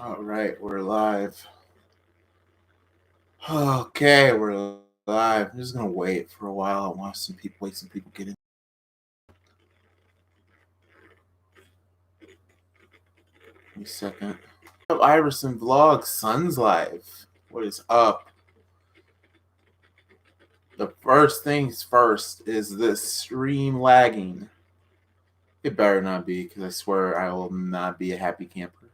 All right, we're live. Okay, we're live. I'm just gonna wait for a while. I want some people get in. Give me a second. Iverson vlog, Sun's live. What is up? The first things first is this stream lagging. It better not be, because I swear I will not be a happy camper.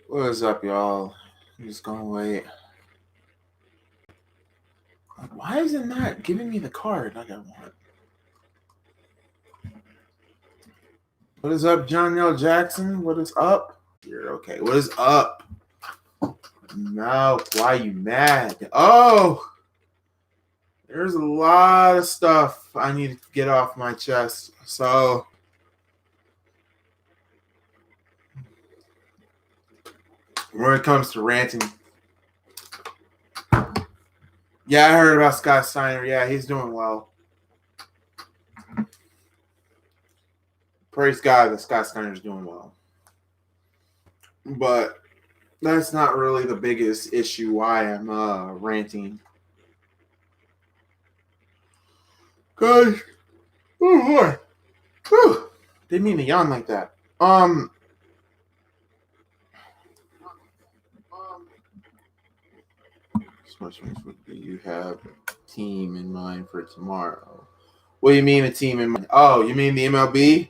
What is up, y'all? I'm just gonna wait. Why is it not giving me the card like I want? What is up, John L. Jackson? What is up? You're okay. What is up? No, why are you mad? Oh! There's a lot of stuff I need to get off my chest. So, when it comes to ranting, yeah, I heard about Scott Steiner. Yeah, he's doing well. Praise God that Scott Steiner's doing well. But that's not really the biggest issue why I'm ranting. Cause, oh boy, whew, didn't mean to yawn like that. Do you have a team in mind for tomorrow? What do you mean a team in mind? Oh, you mean the MLB?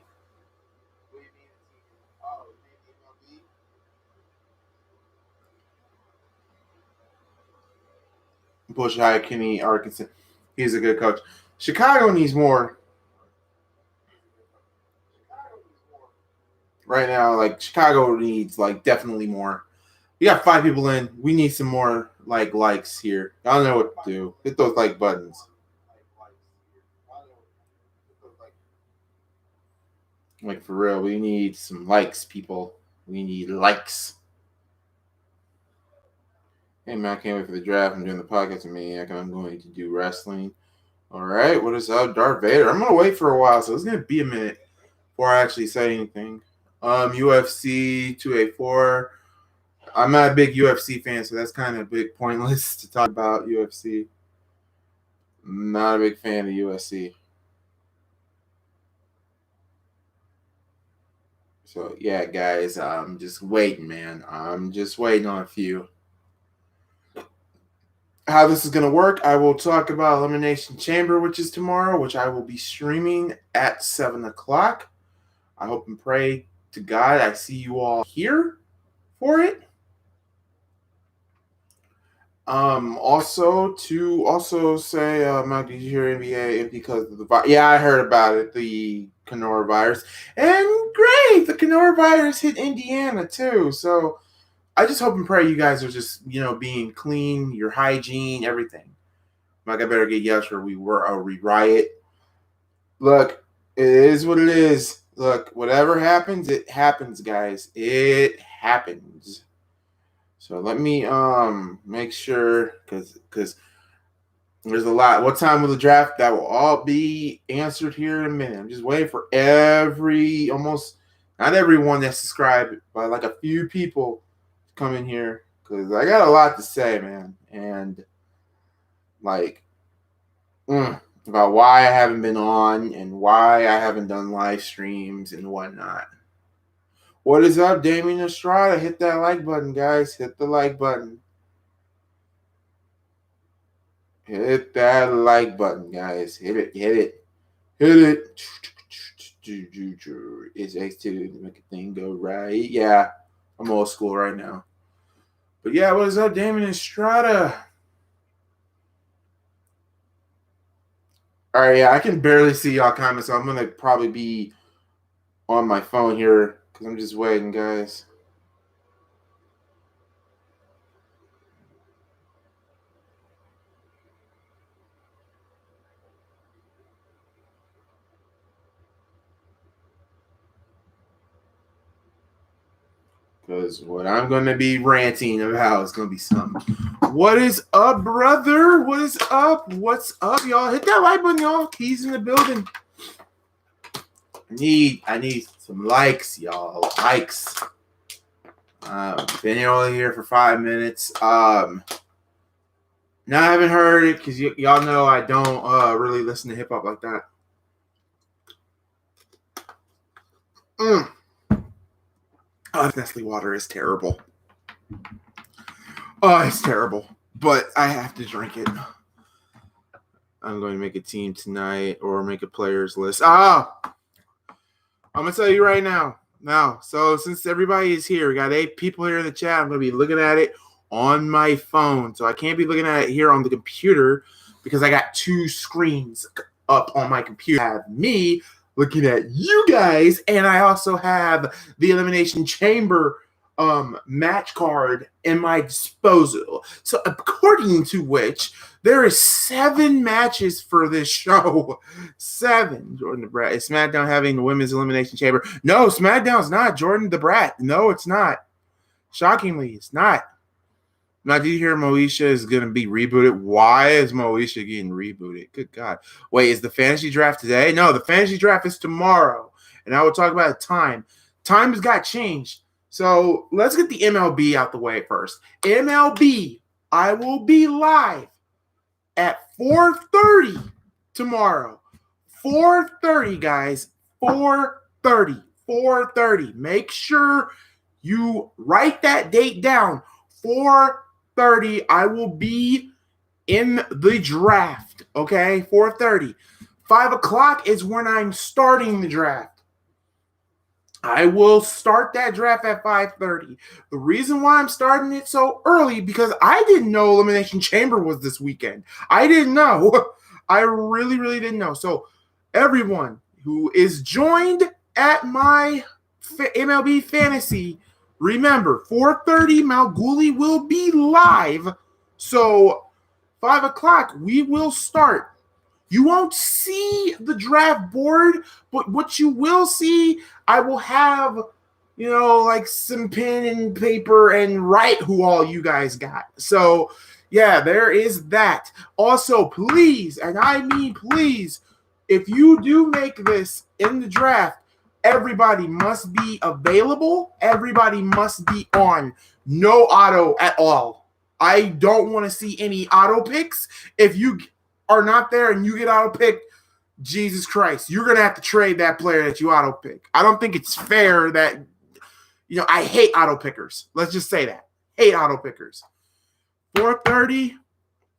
Bush High, Kenny Arkansas. He's a good coach. Chicago needs more. Right now, like Chicago needs definitely more. We got 5 people in. We need some more likes here. I don't know what to do. Hit those like buttons. Like for real, we need some likes, people. We need likes. Hey man, I can't wait for the draft. I'm doing the podcast with Maniac, and I'm going to do wrestling. All right, what is up, Darth Vader? I'm gonna wait for a while, so it's gonna be a minute before I actually say anything. UFC 284. I'm not a big UFC fan, so that's kind of big pointless to talk about UFC. I'm not a big fan of UFC. So yeah, guys, I'm just waiting, man. I'm just waiting on a few. How this is going to work, I will talk about Elimination Chamber, which is tomorrow, which I will be streaming at 7 o'clock. I hope and pray to God I see you all here for it. Also say, Mike, did you hear NBA because of the virus? Yeah, I heard about it, the coronavirus. And great, the coronavirus hit Indiana too. So I just hope and pray you guys are just, being clean, your hygiene, everything. Like, I better get yes or we riot. Look, it is what it is. Look, whatever happens, it happens, guys. It happens. So let me make sure because there's a lot. What time will the draft? That will all be answered here in a minute. I'm just waiting for not everyone that's subscribed, but like a few people to come in here because I got a lot to say, man. And about why I haven't been on and why I haven't done live streams and whatnot. What is up, Damien Estrada? Hit that like button, guys. Hit the like button. Hit that like button, guys. Hit it. Hit it. Hit it. It's X2 to make a thing go right. Yeah, I'm old school right now. But yeah, what is up, Damien Estrada? All right, yeah, I can barely see y'all comments, so I'm going to probably be on my phone here because I'm just waiting, guys. Because what I'm going to be ranting about is going to be something. What is up, brother? What is up? What's up, y'all? Hit that like button, y'all. Keys in the building. I need some likes, y'all. Likes. Been only here for 5 minutes. Now I haven't heard it because y'all know I don't really listen to hip hop like that. Oh, Nestle water is terrible. Oh, it's terrible. But I have to drink it. I'm going to make a team tonight or make a players list. I'm going to tell you right now. So since everybody is here, we got 8 people here in the chat. I'm going to be looking at it on my phone. So I can't be looking at it here on the computer because I got 2 screens up on my computer. I have me looking at you guys, and I also have the Elimination Chamber match card in my disposal. So according to which, there is 7 matches for this show. 7. Jordan the Brat. Is SmackDown having the Women's Elimination Chamber? No, SmackDown's not. Jordan the Brat. No, it's not. Shockingly, it's not. Now, do you hear Moesha is going to be rebooted? Why is Moesha getting rebooted? Good God. Wait, is the fantasy draft today? No, the fantasy draft is tomorrow. And I will talk about the time. Time has got changed. So let's get the MLB out the way first. MLB, I will be live at 4:30 tomorrow. 4:30, guys. 4:30. 4:30. Make sure you write that date down. 4:30, I will be in the draft, okay? 4:30. 5 o'clock is when I'm starting the draft. I will start that draft at 5:30. The reason why I'm starting it so early, because I didn't know Elimination Chamber was this weekend. I didn't know. I really, really didn't know. So everyone who is joined at my MLB Fantasy, remember, 4:30, MalcGoolie will be live. So 5 o'clock, we will start. You won't see the draft board, but what you will see, I will have, like some pen and paper and write who all you guys got. So, yeah, there is that. Also, please, and I mean please, if you do make this in the draft, everybody must be available. Everybody must be on. No auto at all. I don't want to see any auto picks. If you are not there and you get auto picked, Jesus Christ, you're going to have to trade that player that you auto pick. I don't think it's fair that, I hate auto pickers. Let's just say that. Hate auto pickers. 4:30,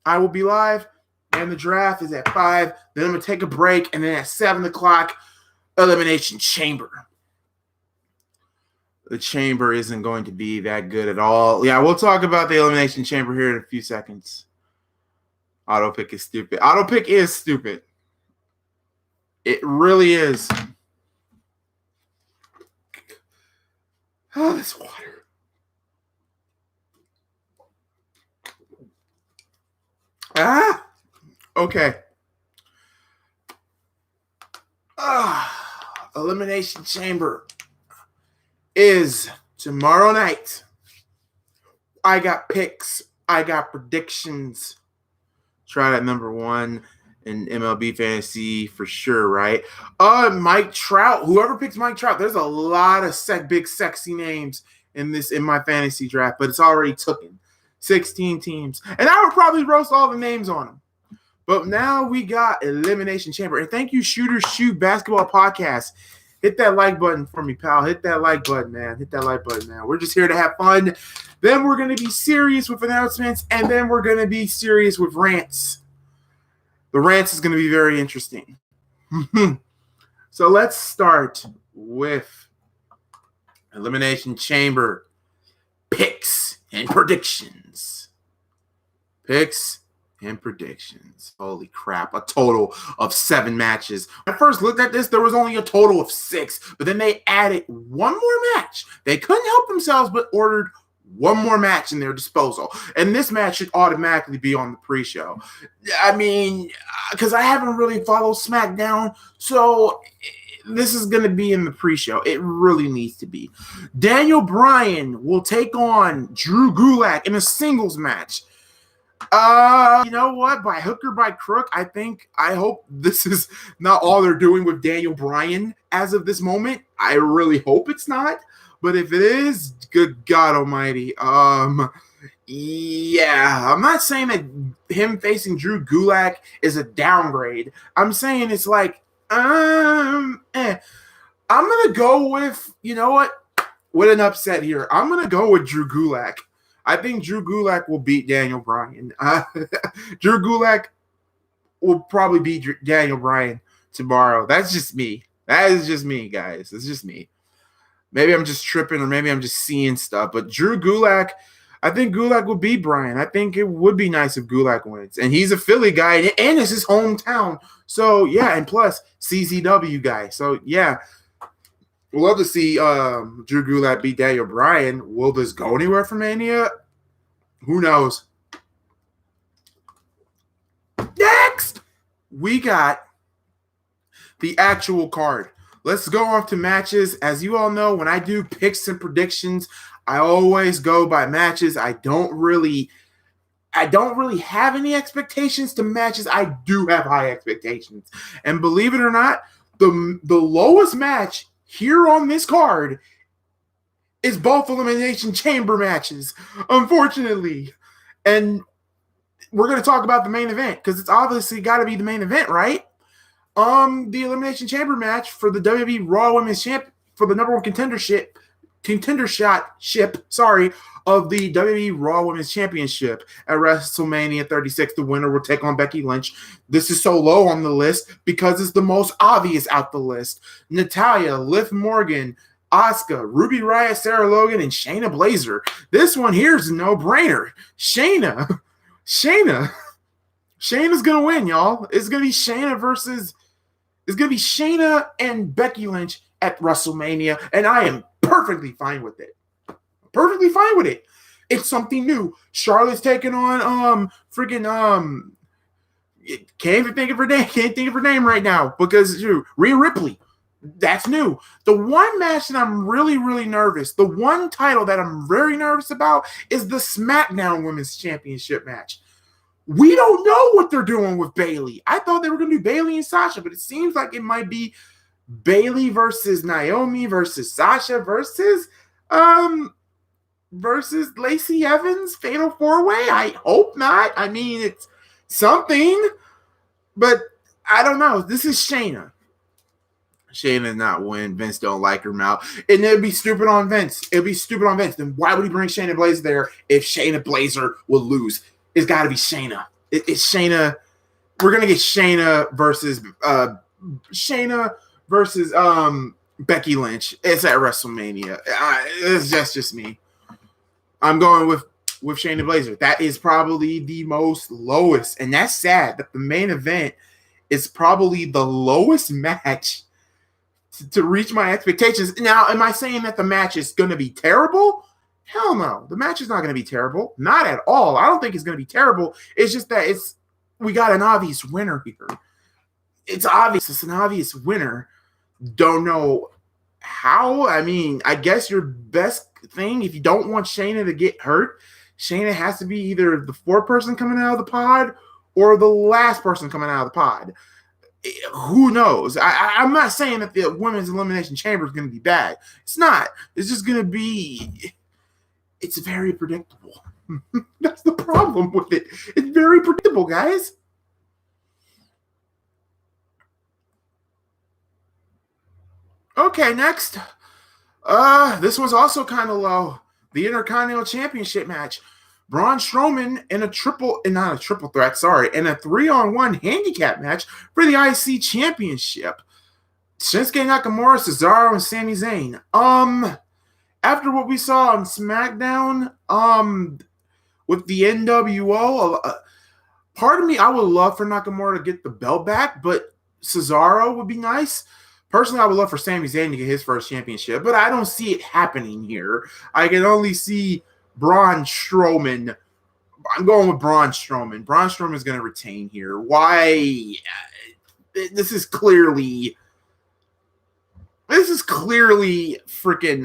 I will be live, and the draft is at 5. Then I'm going to take a break, and then at 7 o'clock, Elimination Chamber. The chamber isn't going to be that good at all. Yeah, we'll talk about the Elimination Chamber here in a few seconds. Auto pick is stupid. Auto pick is stupid. It really is. Oh, this water. Okay. Elimination Chamber is tomorrow night. I got picks. I got predictions. Try that number 1 in MLB fantasy for sure, right? Mike Trout. Whoever picks Mike Trout, there's a lot of big sexy names in my fantasy draft, but it's already taken. 16 teams. And I would probably roast all the names on them. But now we got Elimination Chamber. And thank you, Shooters Shoot Basketball Podcast. Hit that like button for me, pal. Hit that like button, man. Hit that like button, man. We're just here to have fun. Then we're going to be serious with announcements, and then we're going to be serious with rants. The rants is going to be very interesting. So let's start with Elimination Chamber picks and predictions. Picks and predictions. Holy crap. A total of 7 matches. When I first looked at this, there was only a total of 6, but then they added one more match. They couldn't help themselves but ordered one more match in their disposal. And this match should automatically be on the pre-show. I mean, because I haven't really followed SmackDown, so this is going to be in the pre-show. It really needs to be. Daniel Bryan will take on Drew Gulak in a singles match. You know what? By hook or by crook, I hope this is not all they're doing with Daniel Bryan as of this moment. I really hope it's not. But if it is, good God Almighty. Yeah, I'm not saying that him facing Drew Gulak is a downgrade. I'm saying it's like, I'm gonna go with, you know what? With an upset here, I'm gonna go with Drew Gulak. I think Drew Gulak will beat Daniel Bryan. Drew Gulak will probably beat Daniel Bryan tomorrow. That's just me. That is just me, guys. It's just me. Maybe I'm just tripping, or maybe I'm just seeing stuff. But Drew Gulak, I think Gulak will beat Bryan. I think it would be nice if Gulak wins. And he's a Philly guy, and it's his hometown. So, yeah, and plus, CZW guy. So, yeah. We'd love to see Drew Gulak beat Daniel Bryan. Will this go anywhere for Mania? Who knows? Next, we got the actual card. Let's go on to matches. As you all know, when I do picks and predictions, I always go by matches. I don't really have any expectations to matches. I do have high expectations. And believe it or not, the lowest match here on this card is both Elimination Chamber matches, unfortunately. And we're going to talk about the main event because it's obviously got to be the main event, right? The Elimination Chamber match for the WWE Raw Women's Champ for the number one contender ship of the WWE Raw Women's Championship at WrestleMania 36. The winner will take on Becky Lynch. This is so low on the list because it's the most obvious out the list. Natalya, Liv Morgan, Asuka, Ruby Riott, Sarah Logan, and Shayna Baszler. This one here is a no-brainer. Shayna's going to win, y'all. It's going to be Shayna and Becky Lynch at WrestleMania, and I am perfectly fine with it. Perfectly fine with it. It's something new. Charlotte's taking on can't think of her name right now because Rhea Ripley. That's new. The one match that I'm really, really nervous, the one title that I'm very nervous about is the SmackDown Women's Championship match. We don't know what they're doing with Bayley. I thought they were going to do Bayley and Sasha, but it seems like it might be Bayley versus Naomi versus Sasha versus Lacey Evans, Fatal 4-Way. I hope not. I mean, it's something, but I don't know. This is Shayna. Shayna not win. Vince don't like her mouth. And it'd be stupid on Vince. Then why would he bring Shayna Baszler there if Shayna Baszler will lose? It's got to be Shayna. It's Shayna. We're going to get Shayna versus Becky Lynch. It's at WrestleMania. It's just me. I'm going with Shayna Baszler. That is probably the most lowest. And that's sad that the main event is probably the lowest match to reach my expectations. Now, am I saying that the match is going to be terrible? Hell no. The match is not going to be terrible. Not at all. I don't think it's going to be terrible. It's just that we got an obvious winner here. It's obvious. It's an obvious winner. Don't know how. I mean, I guess your best thing, if you don't want Shayna to get hurt, Shayna has to be either the fourth person coming out of the pod or the last person coming out of the pod. Who knows? I'm not saying that the Women's Elimination Chamber is going to be bad. It's not. It's just going to be... It's very predictable. That's the problem with it. It's very predictable, guys. Okay, next. This one's also kind of low. The Intercontinental Championship match. Braun Strowman in a 3-on-1 handicap match for the IC Championship. Shinsuke Nakamura, Cesaro, and Sami Zayn. After what we saw on SmackDown, with the NWO, part of me, I would love for Nakamura to get the belt back, but Cesaro would be nice. Personally, I would love for Sami Zayn to get his first championship, but I don't see it happening here. I can only see Braun Strowman. I'm going with Braun Strowman. Braun Strowman is going to retain here. Why? This is clearly this is clearly freaking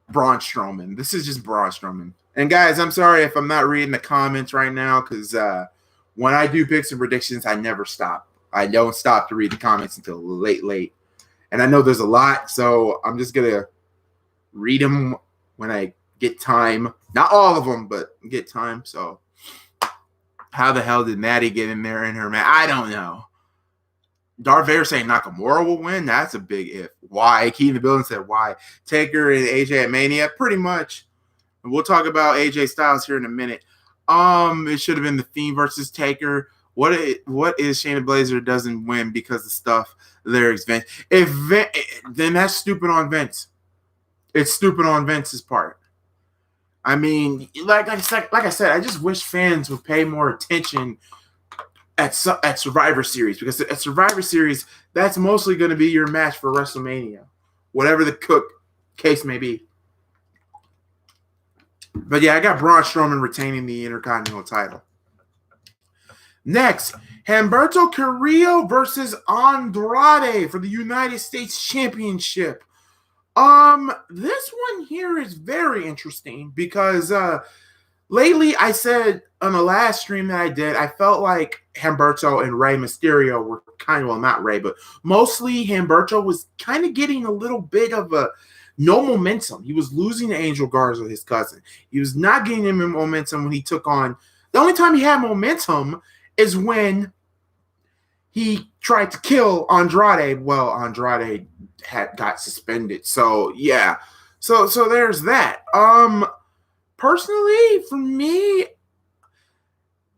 Braun Strowman. This is just Braun Strowman. And guys, I'm sorry if I'm not reading the comments right now because when I do picks and predictions, I never stop. I don't stop to read the comments until late. And I know there's a lot, so I'm just going to read them when I get time. Not all of them, but get time. So how the hell did Maddie get in there in her match? I don't know. Darth Vader saying Nakamura will win? That's a big if. Why? Key in the building said why. Taker and AJ at Mania? Pretty much. And we'll talk about AJ Styles here in a minute. It should have been the Fiend versus Taker. What is Shayna Baszler doesn't win because of stuff lyrics Vince? Then that's stupid on Vince. It's stupid on Vince's part. I mean, like I said, I just wish fans would pay more attention at Survivor Series, because at Survivor Series, that's mostly going to be your match for WrestleMania, whatever the case may be. But yeah, I got Braun Strowman retaining the Intercontinental title. Next, Humberto Carrillo versus Andrade for the United States Championship. This one here is very interesting because lately I said on the last stream that I did, I felt like Humberto and Rey Mysterio were kind of, well, not Rey, but mostly Humberto was kind of getting a little bit of no momentum. He was losing to Angel Garza, his cousin. He was not getting him in momentum when he took on. The only time he had momentum is when he tried to kill Andrade. Well, Andrade got suspended. So yeah. So there's that. Personally, for me,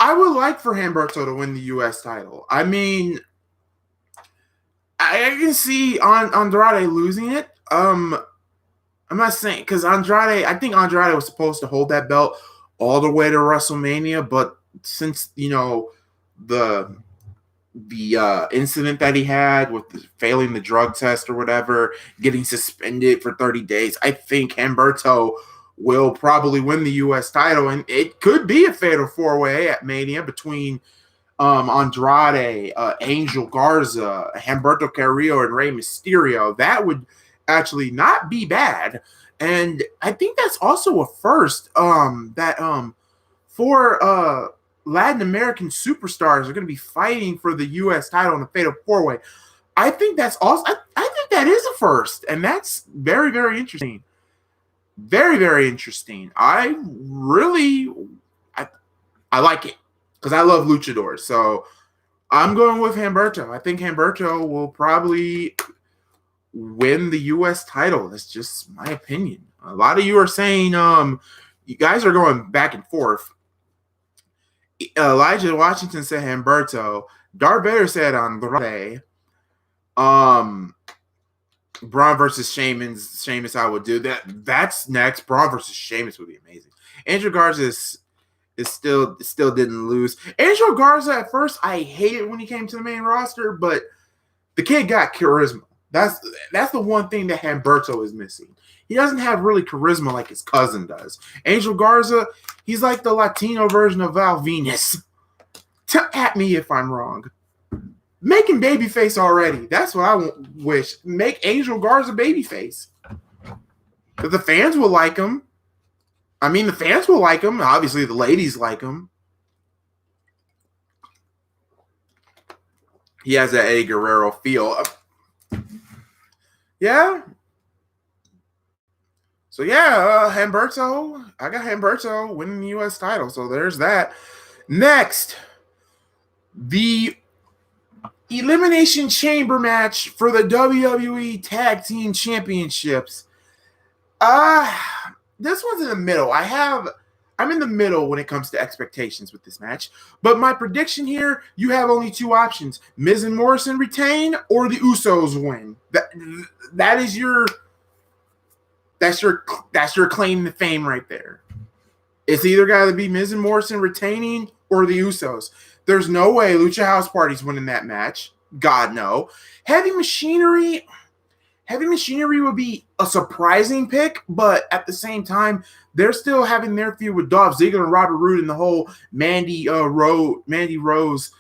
I would like for Humberto to win the U.S. title. I mean, I can see Andrade losing it. I'm not saying, because I think Andrade was supposed to hold that belt all the way to WrestleMania, but since, the incident that he had with failing the drug test or whatever, getting suspended for 30 days, I think Humberto will probably win the U.S. title, and it could be a fatal four-way at Mania between Andrade, Angel Garza, Humberto Carrillo, and Rey Mysterio. That would actually not be bad, and I think that's also a first. Four Latin American superstars are going to be fighting for the U.S. title in a fatal four-way. I think that's also. I think that is a first, and that's very, very interesting. Very, very interesting. I like it because I love luchadors. So I'm going with Humberto. I think Humberto will probably win the U.S. title. That's just my opinion. A lot of you are saying you guys are going back and forth. Elijah Washington said Humberto. Darth Vader said Andrade. Braun versus Sheamus, I would do that. That's next. Braun versus Sheamus would be amazing. Angel Garza is still didn't lose. Angel Garza at first, I hated when he came to the main roster, but the kid got charisma. That's the one thing that Humberto is missing. He doesn't have really charisma like his cousin does. Angel Garza, he's like the Latino version of Val Venus. At me if I'm wrong. Make him babyface already. That's what I wish. Make Angel Garza babyface. Because the fans will like him. I mean, the fans will like him. Obviously, the ladies like him. He has that Eddie Guerrero feel. Yeah. So, yeah, Humberto. I got Humberto winning the U.S. title. So, there's that. Next, the Elimination Chamber match for the WWE Tag Team Championships. This one's in the middle. I'm in the middle when it comes to expectations with this match. But my prediction here, you have only two options. Miz and Morrison retain or the Usos win. That's your claim to fame right there. It's either got to be Miz and Morrison retaining or the Usos. There's no way Lucha House Party's winning that match. God, no. Heavy Machinery would be a surprising pick, but at the same time, they're still having their feud with Dolph Ziggler and Robert Roode and the whole Mandy Rose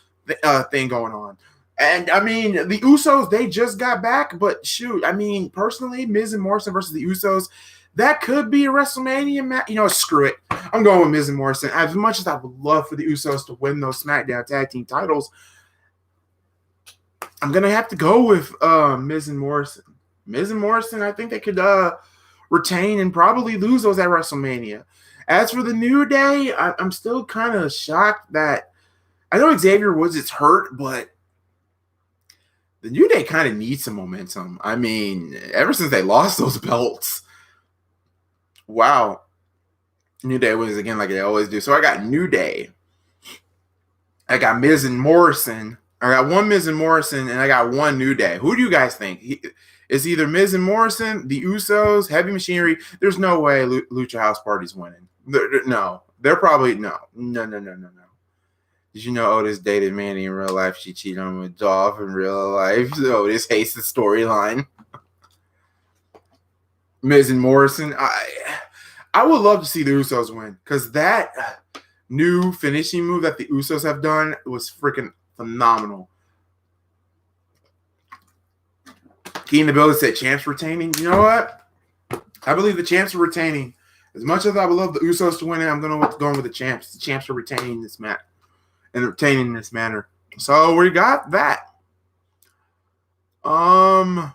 thing going on. And I mean, the Usos, they just got back, but shoot, I mean, personally, Miz and Morrison versus the Usos, that could be a WrestleMania match. You know, screw it. I'm going with Miz and Morrison. As much as I would love for the Usos to win those SmackDown Tag Team titles, I'm gonna have to go with Miz and Morrison. Miz and Morrison, I think they could retain and probably lose those at WrestleMania. As for the New Day, I'm still kind of shocked that I know Xavier Woods is hurt, but the New Day kind of needs some momentum. I mean, ever since they lost those belts, wow. New Day wins again like they always do. So I got New Day. I got Miz and Morrison. I got one Miz and Morrison, and I got one New Day. Who do you guys think? It's either Miz and Morrison, the Usos, Heavy Machinery. There's no way Lucha House Party's winning. No. They're probably no. Did you know Otis dated Mandy in real life? She cheated on him with Dolph in real life. So Otis hates the storyline. Miz and Morrison. I would love to see the Usos win because that new finishing move that the Usos have done was freaking phenomenal. Key in the building said champs retaining. You know what? I believe the champs are retaining. As much as I would love the Usos to win it, I'm going with the champs. The champs are retaining this match. And retaining in this manner. So we got that. So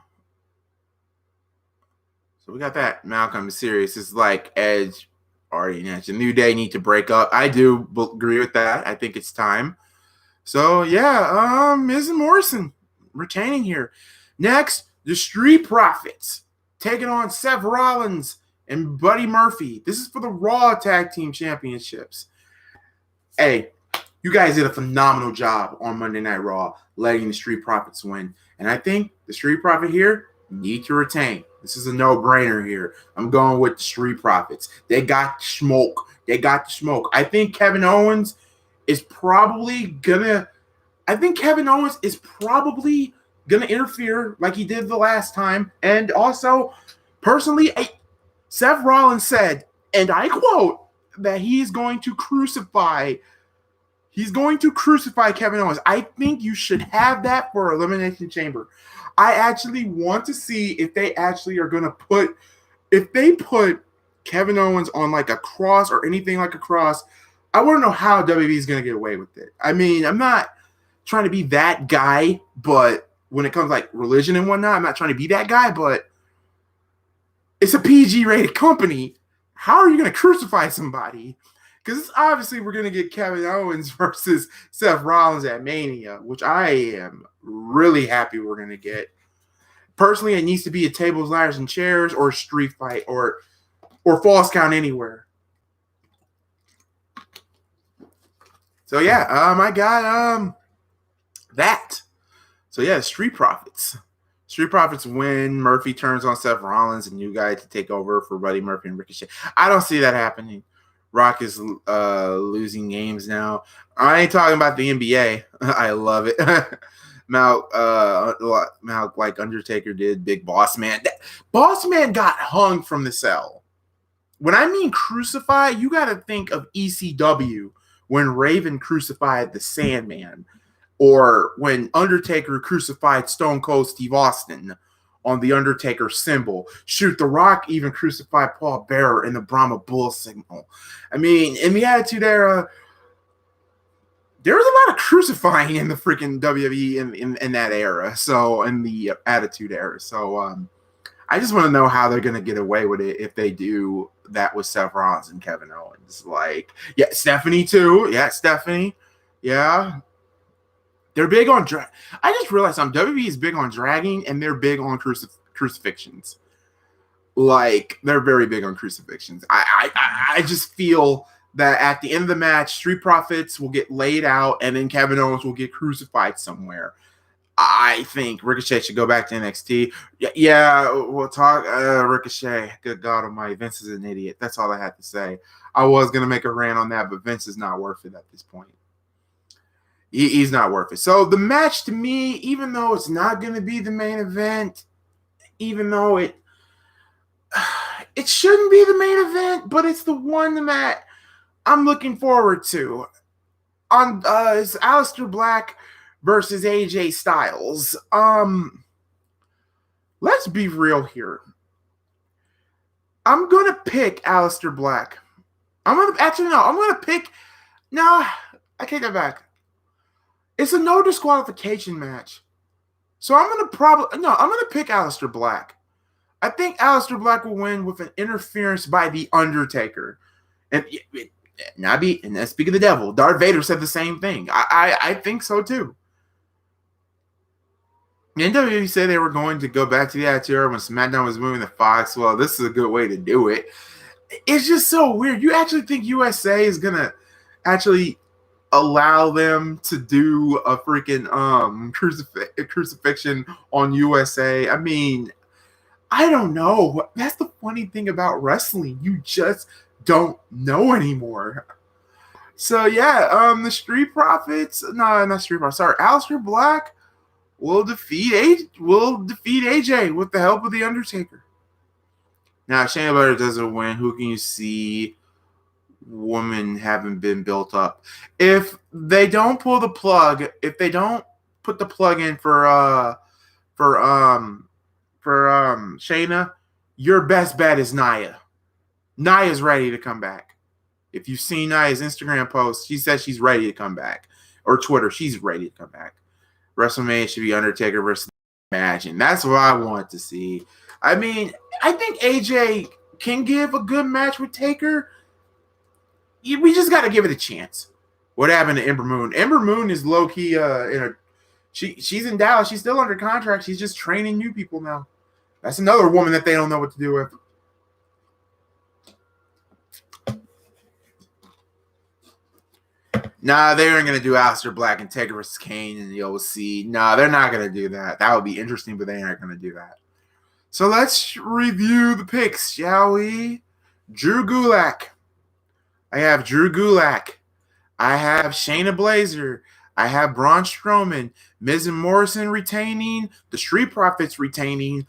we got that. Malcolm is serious. It's like Edge already mentioned. New Day need to break up. I do agree with that. I think it's time. So yeah, Miz and Morrison retaining here. Next, the Street Profits taking on Seth Rollins and Buddy Murphy. This is for the Raw Tag Team Championships. Hey, you guys did a phenomenal job on Monday Night Raw, letting the Street Profits win. And I think the Street Profit here need to retain. This is a no-brainer here. I'm going with the Street Profits. They got smoke. I think Kevin Owens is probably gonna interfere like he did the last time. And also, personally, Seth Rollins said, and I quote, that he's going to crucify Kevin Owens. I think you should have that for Elimination Chamber. I actually want to see if they actually are going to put Kevin Owens on like a cross or anything like a cross. I want to know how WWE is going to get away with it. I mean, I'm not trying to be that guy, but when it comes like religion and whatnot, I'm not trying to be that guy, but it's a PG-rated company. How are you going to crucify somebody? Because obviously we're going to get Kevin Owens versus Seth Rollins at Mania, which I am really happy we're going to get. Personally, it needs to be a tables, ladders, and chairs or a street fight or false count anywhere. So yeah, I got that. So yeah, Street Profits. Street Profits win. Murphy turns on Seth Rollins, a new guy to take over for Buddy Murphy and Ricochet. I don't see that happening. Rock is losing games now. I ain't talking about the NBA. I love it. Mal, like Undertaker did, Big Boss Man. Boss Man got hung from the cell. When I mean crucify, you got to think of ECW when Raven crucified the Sandman, or when Undertaker crucified Stone Cold Steve Austin on the Undertaker symbol. Shoot, The Rock even crucified Paul Bearer in the Brahma Bull signal. I mean, in the Attitude Era, there was a lot of crucifying in the freaking WWE in that era. So, in the Attitude Era. So, I just want to know how they're going to get away with it if they do that with Seth Rollins and Kevin Owens. Like, yeah, Stephanie too. Yeah, Stephanie. Yeah. They're big on drag. I just realized WWE is big on dragging, and they're big on crucifixions. Like, they're very big on crucifixions. I just feel that at the end of the match, Street Profits will get laid out, and then Kevin Owens will get crucified somewhere. I think Ricochet should go back to NXT. Yeah, we'll talk. Ricochet. Good God Almighty, Vince is an idiot. That's all I had to say. I was gonna make a rant on that, but Vince is not worth it at this point. He's not worth it. So the match to me, even though it's not going to be the main event, even though it shouldn't be the main event, but it's the one that I'm looking forward to. It's Aleister Black versus AJ Styles. Let's be real here. I'm gonna pick Aleister Black. I'm gonna pick. No, I take that back. It's a no disqualification match. So I'm gonna pick Aleister Black. I think Aleister Black will win with an interference by The Undertaker. And speak of the devil, Darth Vader said the same thing. I think so too. The WWE said they were going to go back to the Attitude Era when SmackDown was moving to Fox. Well, this is a good way to do it. It's just so weird. You actually think USA is gonna actually allow them to do a freaking crucifixion on USA? I mean, I don't know. That's the funny thing about wrestling. You just don't know anymore. So yeah, the Street Profits. No, not Street Profits. Sorry, Aleister Black will defeat AJ with the help of The Undertaker. Now, Shayna Baszler doesn't win. Who can you see? Women haven't been built up. If they don't pull the plug, if they don't put the plug in for Shayna, your best bet is Nia. Nia's ready to come back. If you've seen Nia's Instagram post, she says she's ready to come back. Or Twitter, she's ready to come back. WrestleMania should be Undertaker versus match, and that's what I want to see. I mean, I think AJ can give a good match with Taker. We just got to give it a chance. What happened to Ember Moon? Ember Moon is low key she's in Dallas. She's still under contract. She's just training new people now. That's another woman that they don't know what to do with. Nah, they aren't going to do Aleister Black and Taker versus Kane in the OC. Nah, they're not going to do that. That would be interesting, but they aren't going to do that. So let's review the picks, shall we? Drew Gulak. I have Drew Gulak. I have Shayna Baszler. I have Braun Strowman. Miz and Morrison retaining. The Street Profits retaining.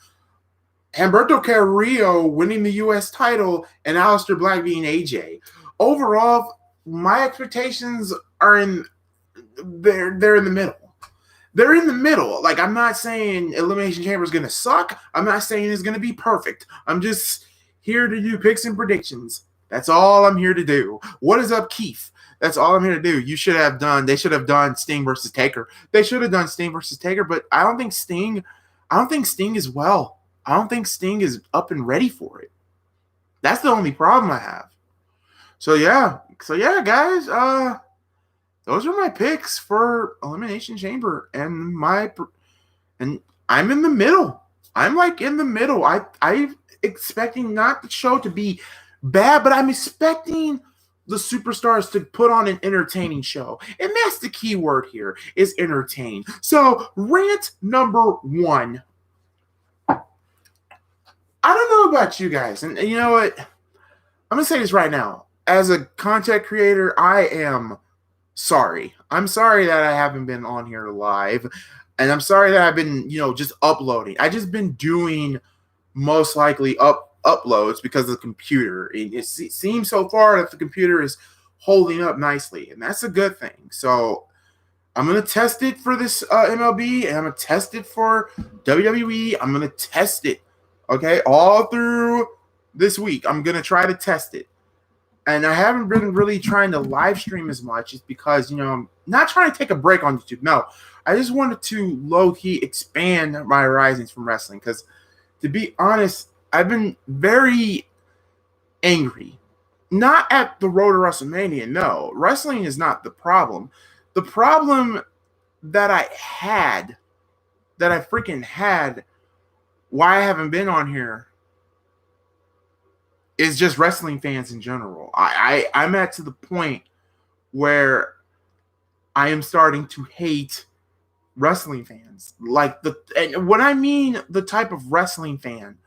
Humberto Carrillo winning the U.S. title. And Aleister Black being AJ. Overall, my expectations are they're in the middle. They're in the middle. Like, I'm not saying Elimination Chamber is going to suck. I'm not saying it's going to be perfect. I'm just here to do picks and predictions. That's all I'm here to do. What is up, Keith? That's all I'm here to do. They should have done Sting versus Taker. They should have done Sting versus Taker, but I don't think Sting is well. I don't think Sting is up and ready for it. That's the only problem I have. So yeah, guys, those are my picks for Elimination Chamber, and I'm in the middle. I'm like in the middle. I'm expecting not the show to be bad, but I'm expecting the superstars to put on an entertaining show. And that's the key word here, is entertain. So, rant number 1. I don't know about you guys, and you know what? I'm going to say this right now. As a content creator, I am sorry. I'm sorry that I haven't been on here live, and I'm sorry that I've been, just uploading. I just been doing most likely uploads because of the computer. It seems so far that the computer is holding up nicely, and that's a good thing. So I'm going to test it for this MLB, and I'm going to test it for WWE. I'm going to test it, okay, all through this week. I'm going to try to test it. And I haven't been really trying to live stream as much just because, I'm not trying to take a break on YouTube. No, I just wanted to low-key expand my horizons from wrestling because, to be honest, I've been very angry. Not at the road to WrestleMania, no. Wrestling is not the problem. The problem that I freaking had, why I haven't been on here, is just wrestling fans in general. I'm at to the point where I am starting to hate wrestling fans. And when I mean the type of wrestling fan,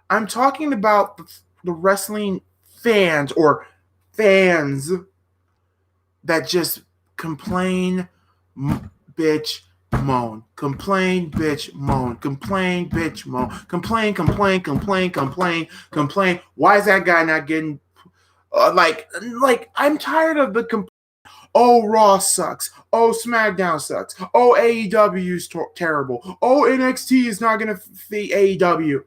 I'm talking about the wrestling fans or fans that just complain, bitch, moan. Complain, bitch, moan. Complain, bitch, moan. Complain. Why is that guy not getting... I'm tired of the... Oh, Raw sucks. Oh, SmackDown sucks. Oh, AEW's terrible. Oh, NXT is not going to beat AEW.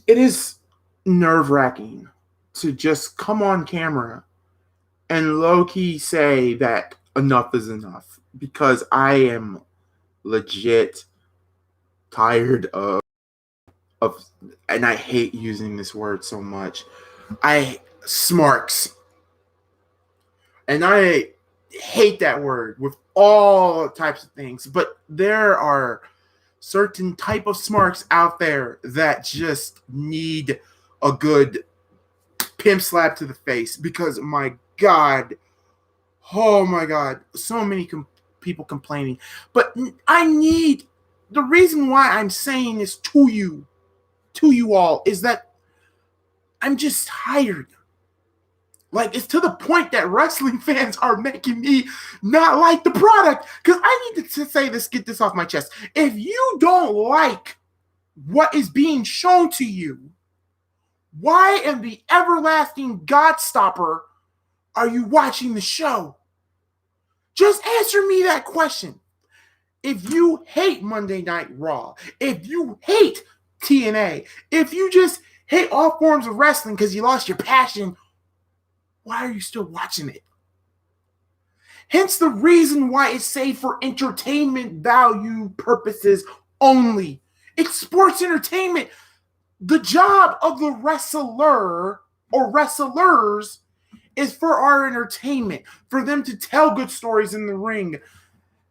It is nerve-wracking to just come on camera and low-key say that enough is enough, because I am legit tired of and I hate using this word so much. Smarks. And I hate that word with all types of things, but there are certain type of smarks out there that just need a good pimp slap to the face, because my God, oh my God, so many people complaining. But the reason why I'm saying this to you all, is that I'm just tired. Like, it's to the point that wrestling fans are making me not like the product. Because I need to say this, get this off my chest. If you don't like what is being shown to you, why in the everlasting Godstopper are you watching the show? Just answer me that question. If you hate Monday Night Raw, if you hate TNA, if you just hate all forms of wrestling because you lost your passion, why are you still watching it? Hence the reason why it's saved for entertainment value purposes only. It's sports entertainment. The job of the wrestler or wrestlers is for our entertainment, for them to tell good stories in the ring.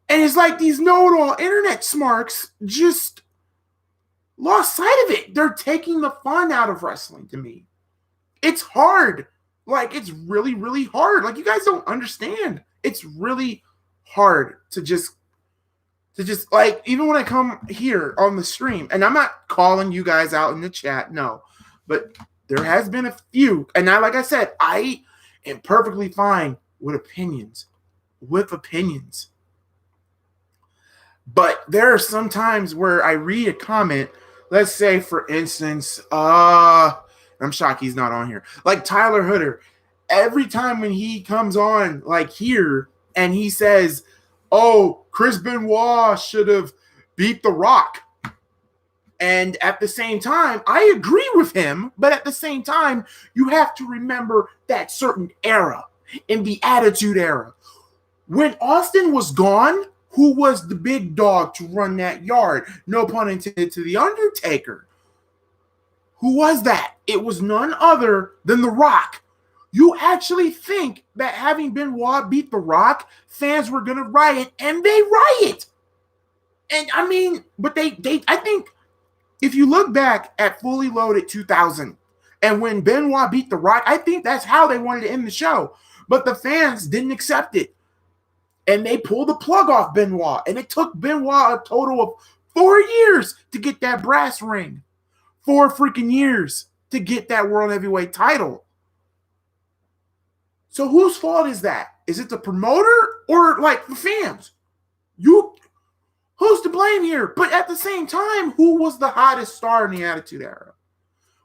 And it's like these know-it-all internet smarks just lost sight of it. They're taking the fun out of wrestling to me. It's hard. Like, it's really, really hard. Like, you guys don't understand. It's really hard to just like, even when I come here on the stream, and I'm not calling you guys out in the chat, no, but there has been a few, and now, like I said, I am perfectly fine with opinions. But there are some times where I read a comment, let's say, for instance, I'm shocked he's not on here. Like Tyler Hooder, every time when he comes on, like here, and he says, oh, Chris Benoit should have beat The Rock. And at the same time, I agree with him, but at the same time, you have to remember that certain era, in the Attitude Era. When Austin was gone, who was the big dog to run that yard? No pun intended, to The Undertaker. Who was that? It was none other than The Rock. You actually think that having Benoit beat The Rock, fans were going to riot, and they riot. And I mean, but I think if you look back at Fully Loaded 2000, and when Benoit beat The Rock, I think that's how they wanted to end the show. But the fans didn't accept it. And they pulled the plug off Benoit. And it took Benoit a total of 4 years to get that brass ring. 4 freaking years to get that World Heavyweight title. So whose fault is that? Is it the promoter or like the fans? Who's to blame here? But at the same time, who was the hottest star in the Attitude Era?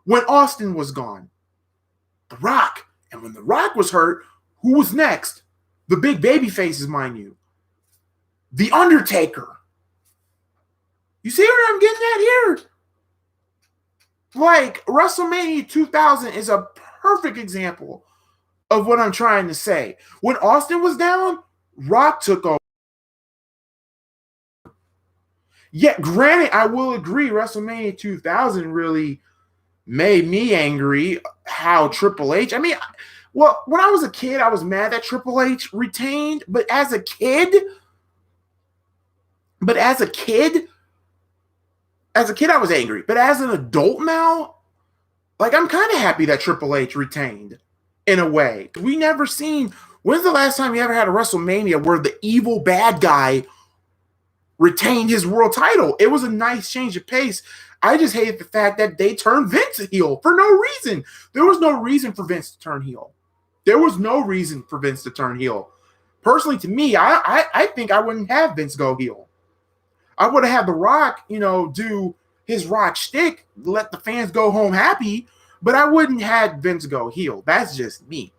When Austin was gone, The Rock. And when The Rock was hurt, who was next? The big baby faces, mind you. The Undertaker. You see what I'm getting at here? Like, WrestleMania 2000 is a perfect example of what I'm trying to say. When Austin was down, Rock took over. Yet, granted, I will agree, WrestleMania 2000 really made me angry how Triple H, I mean, well, when I was a kid, I was mad that Triple H retained, but as a kid, I was angry. But as an adult now, like, I'm kind of happy that Triple H retained in a way. We never seen, when's the last time you ever had a WrestleMania where the evil bad guy retained his world title? It was a nice change of pace. I just hated the fact that they turned Vince heel for no reason. There was no reason for Vince to turn heel. Personally, to me, I think I wouldn't have Vince go heel. I would have had The Rock, do his Rock shtick, let the fans go home happy, but I wouldn't have Vince go heel. That's just me.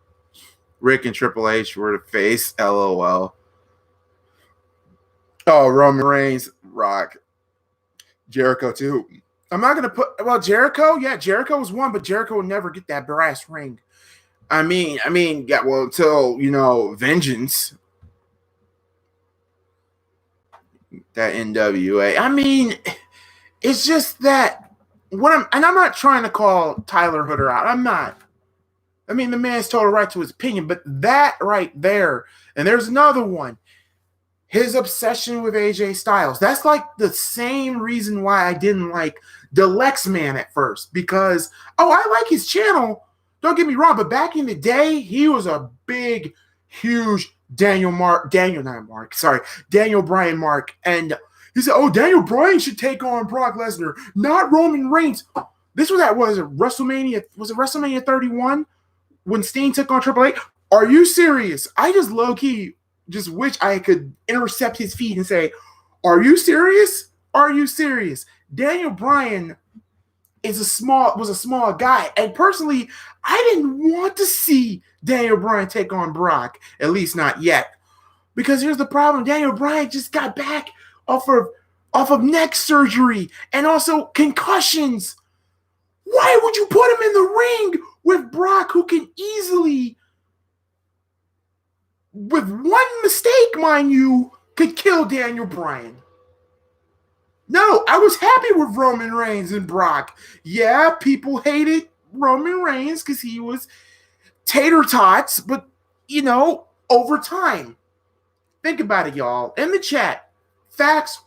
Rick and Triple H were the face. LOL. Oh, Roman Reigns, Rock, Jericho too. I'm not gonna put Jericho. Yeah, Jericho was one, but Jericho would never get that brass ring. I mean, yeah. Well, until Vengeance, that NWA. I mean, it's just that I'm not trying to call Tyler Hooder out. I'm not. I mean, the man's total right to his opinion, but that right there, and there's another one. His obsession with AJ Styles. That's like the same reason why I didn't like the Lex Man at first. Because, I like his channel. Don't get me wrong. But back in the day, he was a big, huge Daniel Bryan mark. And he said, Daniel Bryan should take on Brock Lesnar, not Roman Reigns. This was WrestleMania. Was it WrestleMania 31 when Steen took on Triple H? Are you serious? I just low-key just wish I could intercept his feed and say, are you serious? Are you serious? Daniel Bryan was a small guy. And personally, I didn't want to see Daniel Bryan take on Brock, at least not yet. Because here's the problem. Daniel Bryan just got back off of neck surgery and also concussions. Why would you put him in the ring with Brock, who can easily, with one mistake, mind you, could kill Daniel Bryan? No, I was happy with Roman Reigns and Brock. Yeah, people hated Roman Reigns because he was tater tots, but, over time. Think about it, y'all. In the chat, facts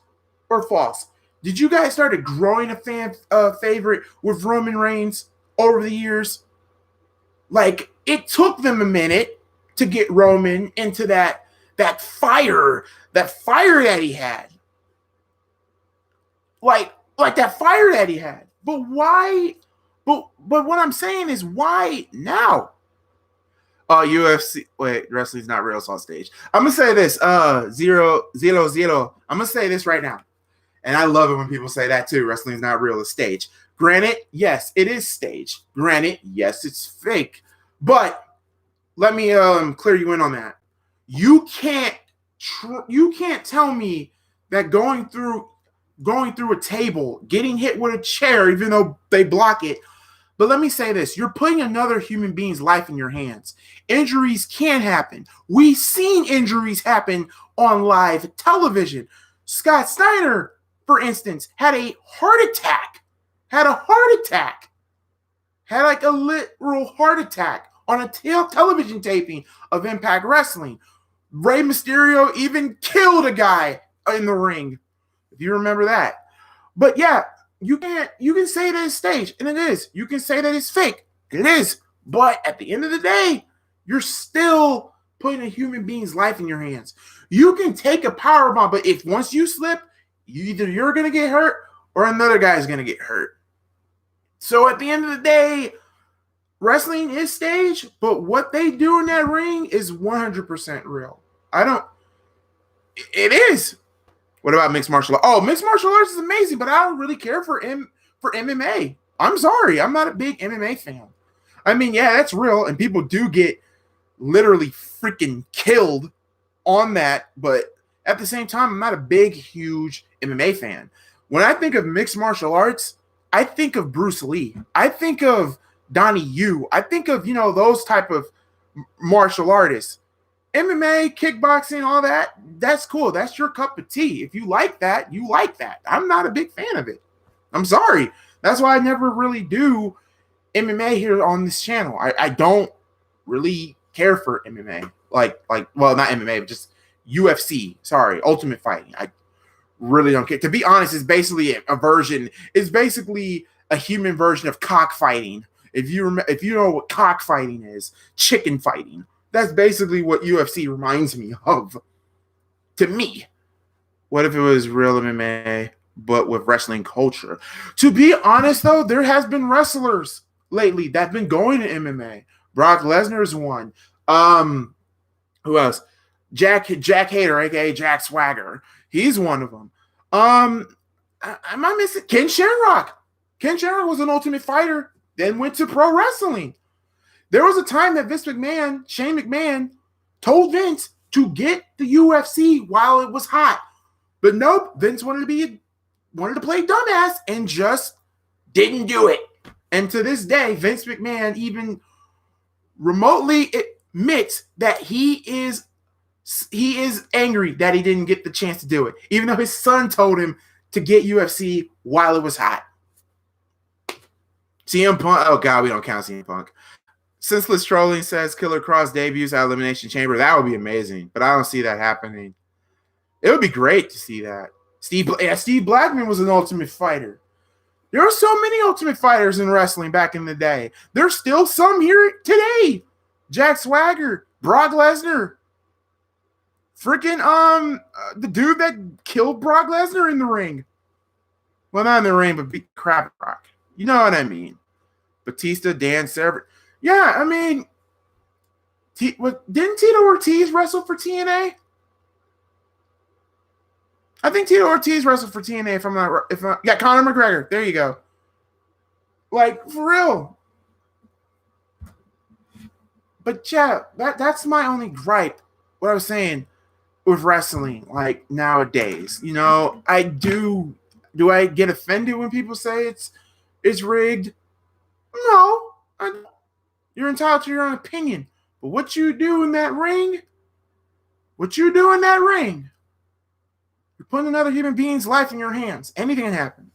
or false? Did you guys start growing a fan favorite with Roman Reigns over the years? Like, it took them a minute to get Roman into that fire that he had. Like that fire that he had. But why? But what I'm saying is, why now? UFC. Wait, wrestling's not real. It's on stage. I'm gonna say this. 000. I'm gonna say this right now, and I love it when people say that too. Wrestling's not real. It's stage. Granted, yes, it is stage. Granted, yes, it's fake. But let me clear you in on that. You can't tell me that going through a table, getting hit with a chair, even though they block it. But let me say this. You're putting another human being's life in your hands. Injuries can happen. We've seen injuries happen on live television. Scott Steiner, for instance, had a heart attack. Had like a literal heart attack on a television taping of Impact Wrestling. Rey Mysterio even killed a guy in the ring. If you remember that. But yeah, you can say that it's staged, and it is. You can say that it's fake. It is. But at the end of the day, you're still putting a human being's life in your hands. You can take a power bomb, but if once you slip, either you're gonna get hurt or another guy's gonna get hurt. So at the end of the day, wrestling is staged, but what they do in that ring is 100% real. It is. What about mixed martial arts? Oh, mixed martial arts is amazing, but I don't really care for MMA. I'm sorry. I'm not a big MMA fan. I mean, yeah, that's real, and people do get literally freaking killed on that, but at the same time, I'm not a big, huge MMA fan. When I think of mixed martial arts, I think of Bruce Lee. I think of Donnie Yu. I think of, those type of martial artists. MMA, kickboxing, all that, that's cool. That's your cup of tea. If you like that, you like that. I'm not a big fan of it. I'm sorry. That's why I never really do MMA here on this channel. I don't really care for MMA. Well, not MMA, but just UFC. Sorry, Ultimate Fighting. I really don't care. To be honest, it's basically a version. It's basically a human version of cockfighting. If you know what cockfighting is, chicken fighting. That's basically what UFC reminds me of. To me. What if it was real MMA, but with wrestling culture? To be honest, though, there has been wrestlers lately that have been going to MMA. Brock Lesnar is one. Who else? Jack Hader, aka Jack Swagger. He's one of them. Am I missing Ken Shamrock? Ken Shamrock was an Ultimate Fighter, then went to pro wrestling. There was a time that Shane McMahon, told Vince to get the UFC while it was hot. But nope, Vince wanted to play dumbass and just didn't do it. And to this day, Vince McMahon even remotely admits that he is angry that he didn't get the chance to do it, even though his son told him to get UFC while it was hot. CM Punk, oh God, we don't count CM Punk. Senseless Trolling says Killer Cross debuts at Elimination Chamber. That would be amazing, but I don't see that happening. It would be great to see that. Steve Blackman was an Ultimate Fighter. There are so many Ultimate Fighters in wrestling back in the day. There's still some here today. Jack Swagger, Brock Lesnar, freaking the dude that killed Brock Lesnar in the ring. Well, not in the ring, but beat crap Brock. You know what I mean? Batista, Dan Severn. Yeah, I mean, didn't Tito Ortiz wrestle for TNA? I think Tito Ortiz wrestled for TNA. Yeah, Conor McGregor. There you go. Like, for real. But yeah, that's my only gripe. What I was saying with wrestling, like nowadays, you know, do I get offended when people say it's rigged? No, you're entitled to your own opinion. But what you do in that ring, you're putting another human being's life in your hands. Anything can happen.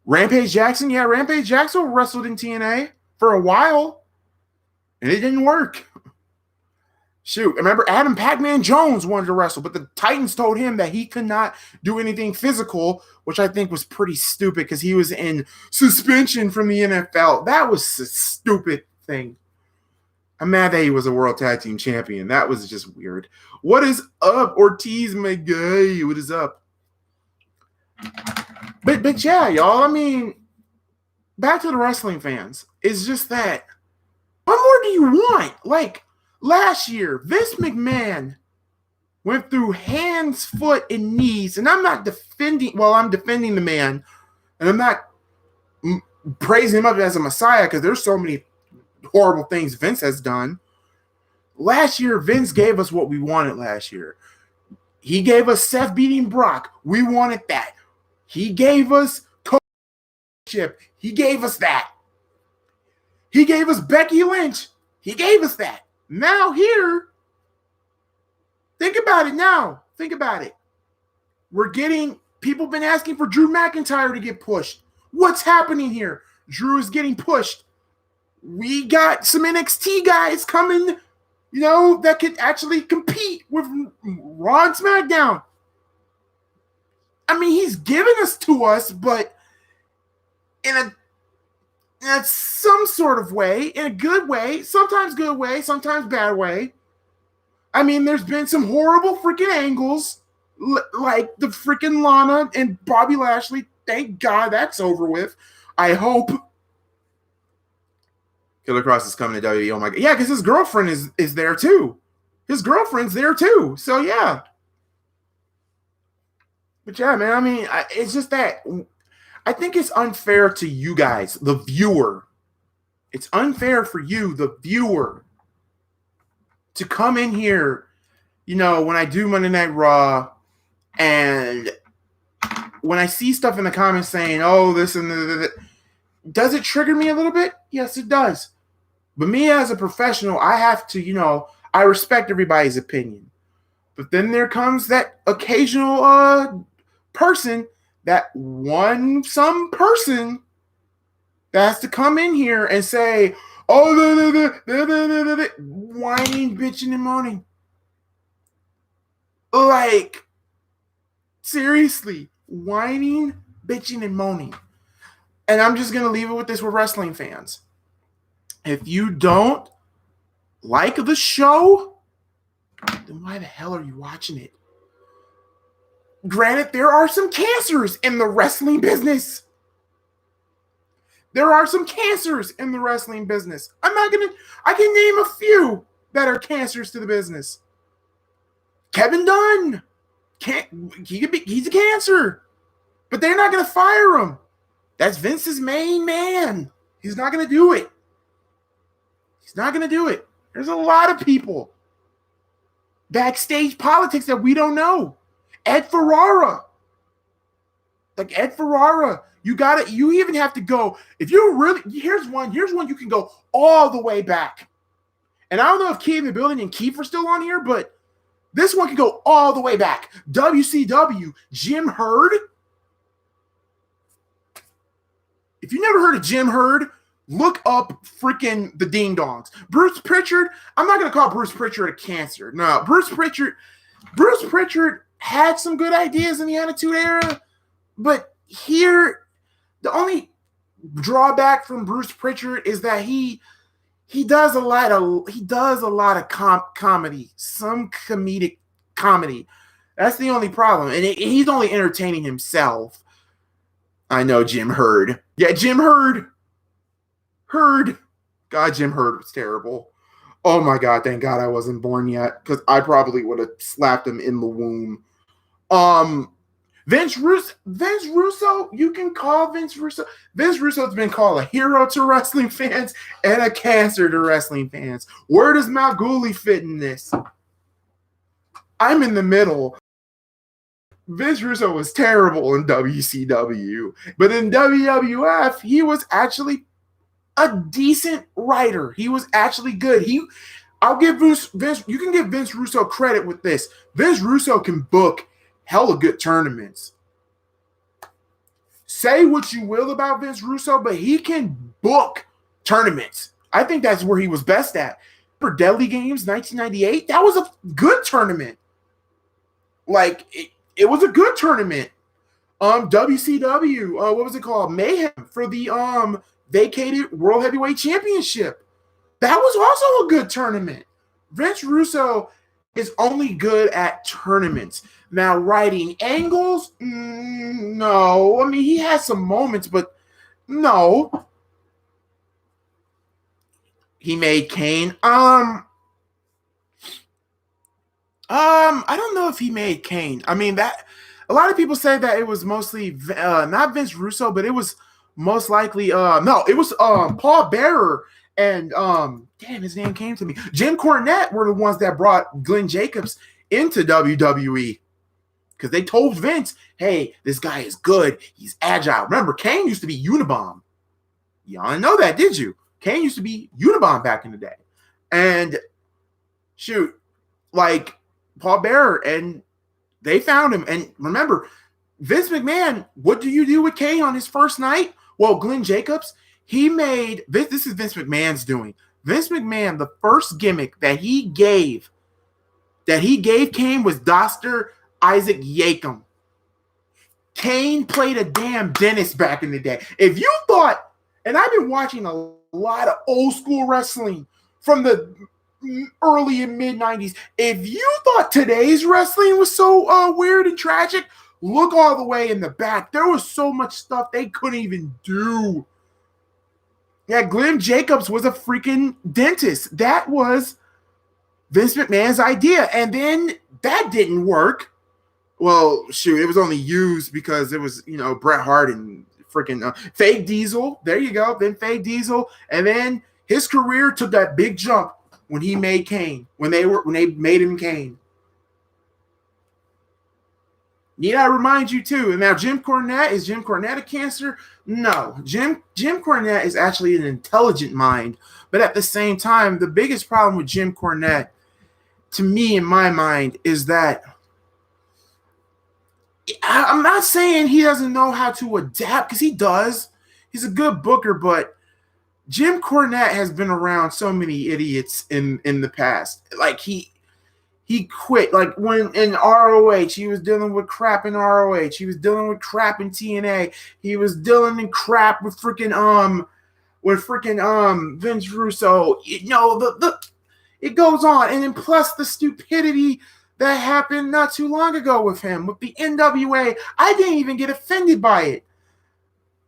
Rampage Jackson wrestled in TNA for a while, and it didn't work. Shoot, remember Adam Pac-Man Jones wanted to wrestle, but the Titans told him that he could not do anything physical, which I think was pretty stupid because he was in suspension from the NFL. That was a stupid thing. I'm mad that he was a World Tag Team Champion. That was just weird. What is up, Ortiz, my guy? What is up? But yeah, y'all, I mean, back to the wrestling fans. It's just that, what more do you want? Like, last year, Vince McMahon went through hands, foot, and knees, and I'm defending the man, and I'm not praising him up as a messiah because there's so many horrible things Vince has done. Last year, Vince gave us what we wanted last year. He gave us Seth beating Brock. We wanted that. He gave us Chip. He gave us that. He gave us Becky Lynch. He gave us that. Now here, think about it now. Think about it. People been asking for Drew McIntyre to get pushed. What's happening here? Drew is getting pushed. We got some NXT guys coming, you know, that could actually compete with Raw and SmackDown. I mean, he's giving us to us, but in some sort of way, in a good way, sometimes bad way. I mean, there's been some horrible freaking angles, like the freaking Lana and Bobby Lashley. Thank God that's over with. I hope. Killer Cross is coming to WWE. Oh my God. Yeah, because his girlfriend is there too. His girlfriend's there too. So yeah. But yeah, man, I mean, it's just that I think it's unfair to you guys, the viewer. It's unfair for you, the viewer, to come in here, you know, when I do Monday Night Raw, and when I see stuff in the comments saying, oh, this and that, does it trigger me a little bit? Yes, it does. But me as a professional, I have to, you know, I respect everybody's opinion. But then there comes that occasional person that has to come in here and say, oh, whining, bitching, and moaning. Like, seriously, whining, bitching, and moaning. And I'm just going to leave it with this with wrestling fans. If you don't like the show, then why the hell are you watching it? Granted, there are some cancers in the wrestling business. I can name a few that are cancers to the business. Kevin Dunn. He's a cancer. But they're not going to fire him. That's Vince's main man. He's not going to do it. He's not going to do it. There's a lot of people. Backstage politics that we don't know. Ed Ferrara. Like Ed Ferrara. You even have to go. If you really, here's one you can go all the way back. And I don't know if Key in the Building and Keith are still on here, but this one can go all the way back. WCW, Jim Herd. If you never heard of Jim Herd, look up freaking the Ding Dongs. Bruce Pritchard, I'm not going to call Bruce Pritchard a cancer. No, Bruce Pritchard had some good ideas in the Attitude Era, but here, the only drawback from Bruce Pritchard is that he does a lot of comedy, some comedic comedy. That's the only problem, and he's only entertaining himself. I know Jim Herd. Yeah, Jim Herd. God, Jim Herd was terrible. Oh my God, thank God I wasn't born yet, because I probably would have slapped him in the womb. Vince Russo, you can call Vince Russo. Vince Russo's been called a hero to wrestling fans and a cancer to wrestling fans. Where does MalcGoolie fit in this? I'm in the middle. Vince Russo was terrible in WCW, but in WWF, he was actually a decent writer. He was actually good. I'll give Vince. You can give Vince Russo credit with this. Vince Russo can book hella good tournaments. Say what you will about Vince Russo, but he can book tournaments. I think that's where he was best at. For Deadly Games 1998, that was a good tournament. Like it was a good tournament. WCW, what was it called? Mayhem for the vacated World Heavyweight Championship. That was also a good tournament. Vince Russo is only good at tournaments. Now, writing angles, no. I mean, he has some moments, but no. He made Kane. I don't know if he made Kane. I mean, that a lot of people say that it was mostly not Vince Russo, but it was most likely no, it was Paul Bearer and damn, his name came to me. Jim Cornette were the ones that brought Glenn Jacobs into WWE. Because they told Vince, hey, this guy is good. He's agile. Remember, Kane used to be Unabomb. Y'all didn't know that, did you? Kane used to be Unabomb back in the day. And shoot, like Paul Bearer, and they found him. And remember, Vince McMahon, what do you do with Kane on his first night? Well, Glenn Jacobs, this is Vince McMahon's doing. Vince McMahon, the first gimmick that he gave Kane was Dr. Isaac Yakum. Kane played a damn dentist back in the day. If you thought, and I've been watching a lot of old school wrestling from the early and mid 90s. If you thought today's wrestling was so weird and tragic, look all the way in the back. There was so much stuff they couldn't even do. Yeah, Glenn Jacobs was a freaking dentist. That was Vince McMahon's idea. And then that didn't work. Well, shoot, it was only used because it was, Bret Hart and freaking Fake Diesel. There you go. Then Fake Diesel. And then his career took that big jump when he made Kane, when they made him Kane. Need I remind you too? And now Jim Cornette, is Jim Cornette a cancer? No. Jim Cornette is actually an intelligent mind. But at the same time, the biggest problem with Jim Cornette, to me, in my mind, is that I'm not saying he doesn't know how to adapt, because he does. He's a good booker, but Jim Cornette has been around so many idiots in the past. Like he quit. Like when in ROH, he was dealing with crap in ROH. He was dealing with crap in TNA. He was dealing in crap with freaking Vince Russo. It goes on, and then plus the stupidity that happened not too long ago with him, with the NWA. I didn't even get offended by it.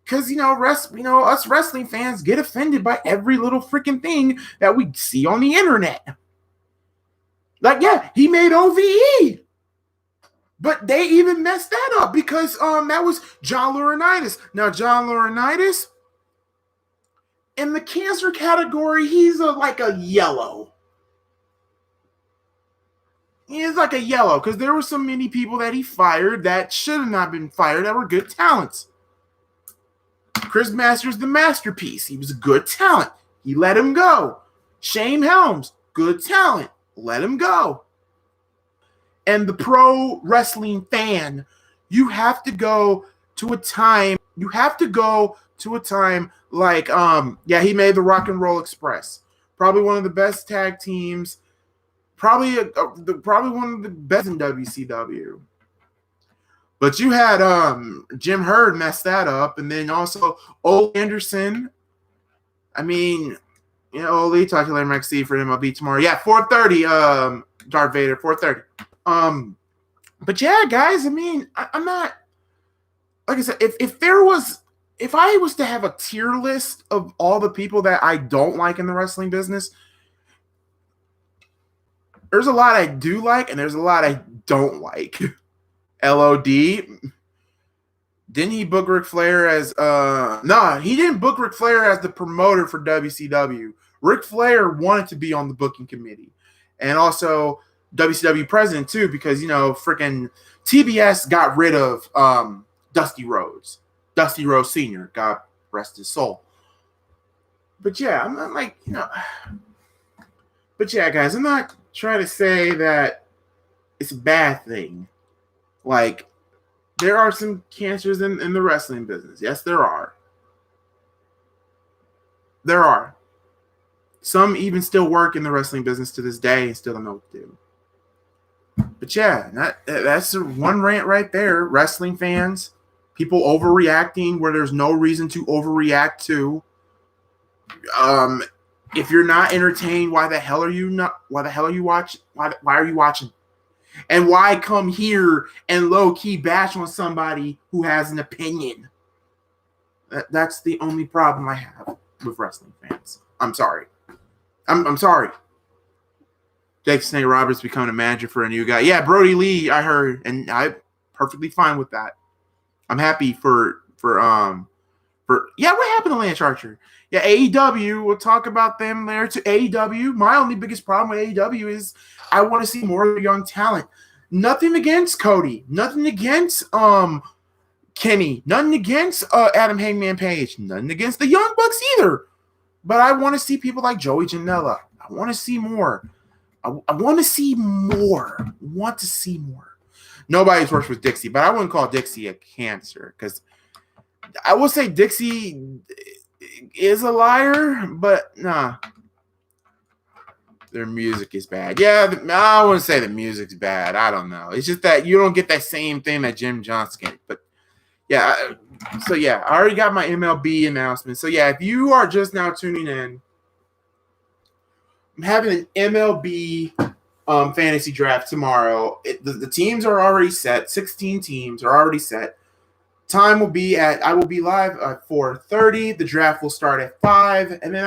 Because, us wrestling fans get offended by every little freaking thing that we see on the internet. Like, yeah, he made OVE. But they even messed that up because that was John Laurinaitis. Now, John Laurinaitis, In the cancer category, he's like a yellow. He's like a yellow because there were so many people that he fired that should have not been fired that were good talents. Chris Masters, the masterpiece. He was a good talent. He let him go. Shane Helms, good talent. Let him go. And the pro wrestling fan, you have to go to a time. You have to go to a time like, he made the Rock and Roll Express. Probably one of the best tag teams. Probably one of the best in WCW. But you had Jim Herd mess that up, and then also Ole Anderson. I mean, Ole talked to Larry McC for MLB tomorrow. Yeah, 4:30. Darth Vader, 4:30. But yeah, guys. I mean, I'm not, like I said. If I was to have a tier list of all the people that I don't like in the wrestling business, there's a lot I do like, and there's a lot I don't like. LOD. Didn't he book Ric Flair as he didn't book Ric Flair as the promoter for WCW. Ric Flair wanted to be on the booking committee. And also WCW president too, because freaking TBS got rid of Dusty Rhodes. Dusty Rhodes Sr., God rest his soul. But yeah, I'm not like, but yeah, guys, I'm not trying to say that it's a bad thing. Like, there are some cancers in the wrestling business. Yes, there are. There are. Some even still work in the wrestling business to this day and still don't know what to do. But yeah, that's one rant right there. Wrestling fans, people overreacting where there's no reason to overreact to. If you're not entertained, why the hell are you watching? Why are you watching? And why come here and low-key bash on somebody who has an opinion? That's the only problem I have with wrestling fans. I'm sorry. I'm sorry. Jake Snake Roberts becoming a manager for a new guy. Yeah, Brody Lee, I heard, and I'm perfectly fine with that. I'm happy for what happened to Lance Archer? Yeah, AEW, we'll talk about them there to AEW. My only biggest problem with AEW is I want to see more young talent. Nothing against Cody. Nothing against Kenny. Nothing against Adam Hangman Page. Nothing against the Young Bucks either. But I want to see people like Joey Janela. I want to see more. I want to see more. Nobody's worked with Dixie, but I wouldn't call Dixie a cancer because I will say Dixie is a liar, but nah. Their music is bad. Yeah, I wouldn't say the music's bad. I don't know. It's just that you don't get that same thing that Jim Johnson get. But yeah, so yeah, I already got my MLB announcement. So yeah, if you are just now tuning in, I'm having an MLB fantasy draft tomorrow. The teams are already set. 16 teams are already set. Time will be I will be live at 4:30. The draft will start at 5, and then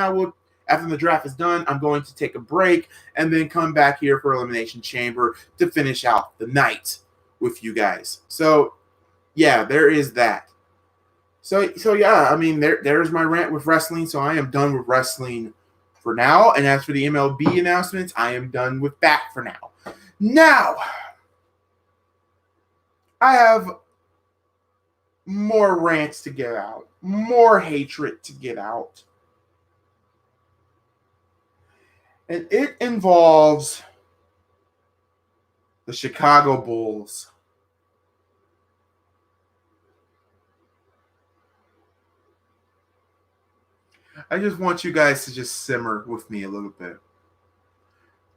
after the draft is done, I'm going to take a break and then come back here for Elimination Chamber to finish out the night with you guys. So, yeah, there is that. So yeah, I mean, there's my rant with wrestling. So I am done with wrestling for now. And as for the MLB announcements, I am done with that for now. Now, I have more rants to get out, more hatred to get out. And it involves the Chicago Bulls. I just want you guys to just simmer with me a little bit.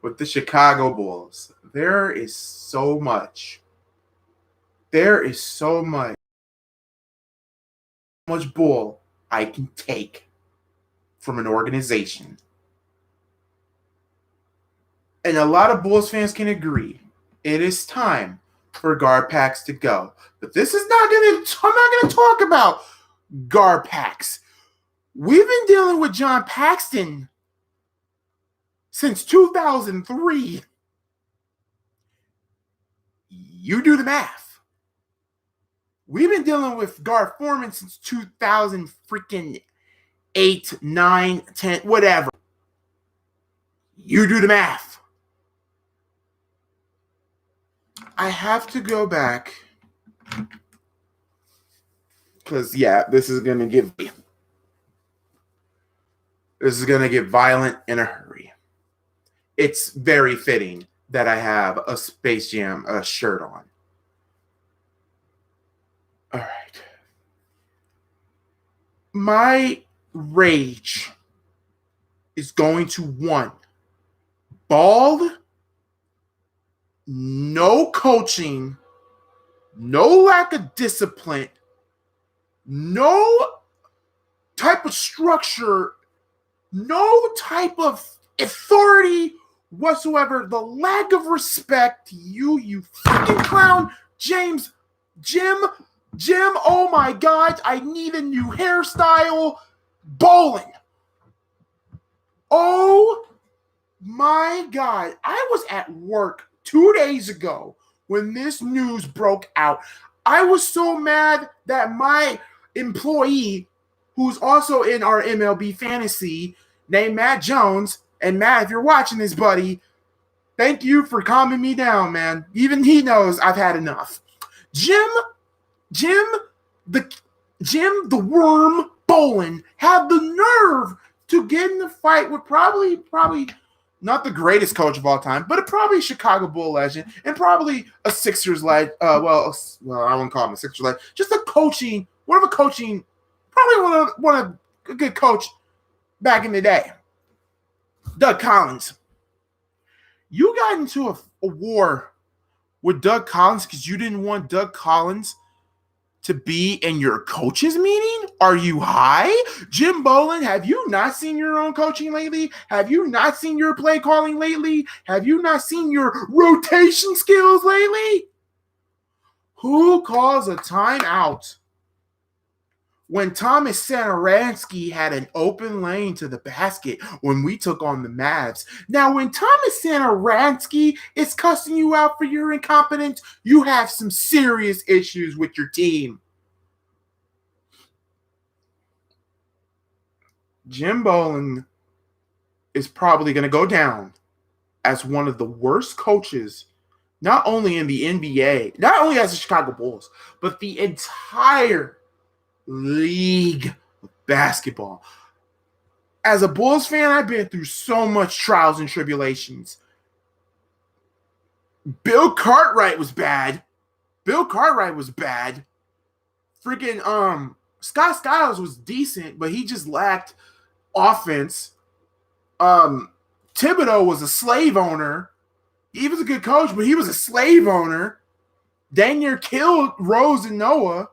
With the Chicago Bulls, there is so much bull I can take from an organization. And a lot of Bulls fans can agree. It is time for Garpax to go. But I'm not going to talk about Garpax. We've been dealing with John Paxton since 2003. You do the math. We've been dealing with Gar Forman since 2008. 8, 9, 10, whatever. You do the math. I have to go back because, yeah, this is going to get violent in a hurry. It's very fitting that I have a Space Jam shirt on. All right. My rage is going to one, bald, no coaching, no lack of discipline, no type of structure, no type of authority whatsoever. The lack of respect to you fucking clown, Jim, oh my God, I need a new hairstyle. Bowling. Oh my God. I was at work 2 days ago when this news broke out. I was so mad that my employee, who's also in our MLB fantasy, named Matt Jones, and Matt, if you're watching this, buddy, thank you for calming me down, man. Even he knows I've had enough. Jim the Worm Bolin had the nerve to get in the fight with probably not the greatest coach of all time, but probably a Chicago Bull legend and probably a Sixers legend. Well, I won't call him a Sixers legend. Just probably one of a good coach back in the day. Doug Collins. You got into a war with Doug Collins because you didn't want Doug Collins to be in your coaches meeting? Are you high? Jim Bolin, have you not seen your own coaching lately? Have you not seen your play calling lately? Have you not seen your rotation skills lately? Who calls a timeout when Thomas Satoransky had an open lane to the basket when we took on the Mavs? Now, when Thomas Satoransky is cussing you out for your incompetence, you have some serious issues with your team. Jim Bolin is probably going to go down as one of the worst coaches, not only in the NBA, not only as the Chicago Bulls, but the entire league of basketball. As a Bulls fan, I've been through so much trials and tribulations. Bill Cartwright was bad. Freaking Scott Skiles was decent, but he just lacked offense. Thibodeau was a slave owner. He was a good coach, but he was a slave owner. Dang near killed Rose and Noah.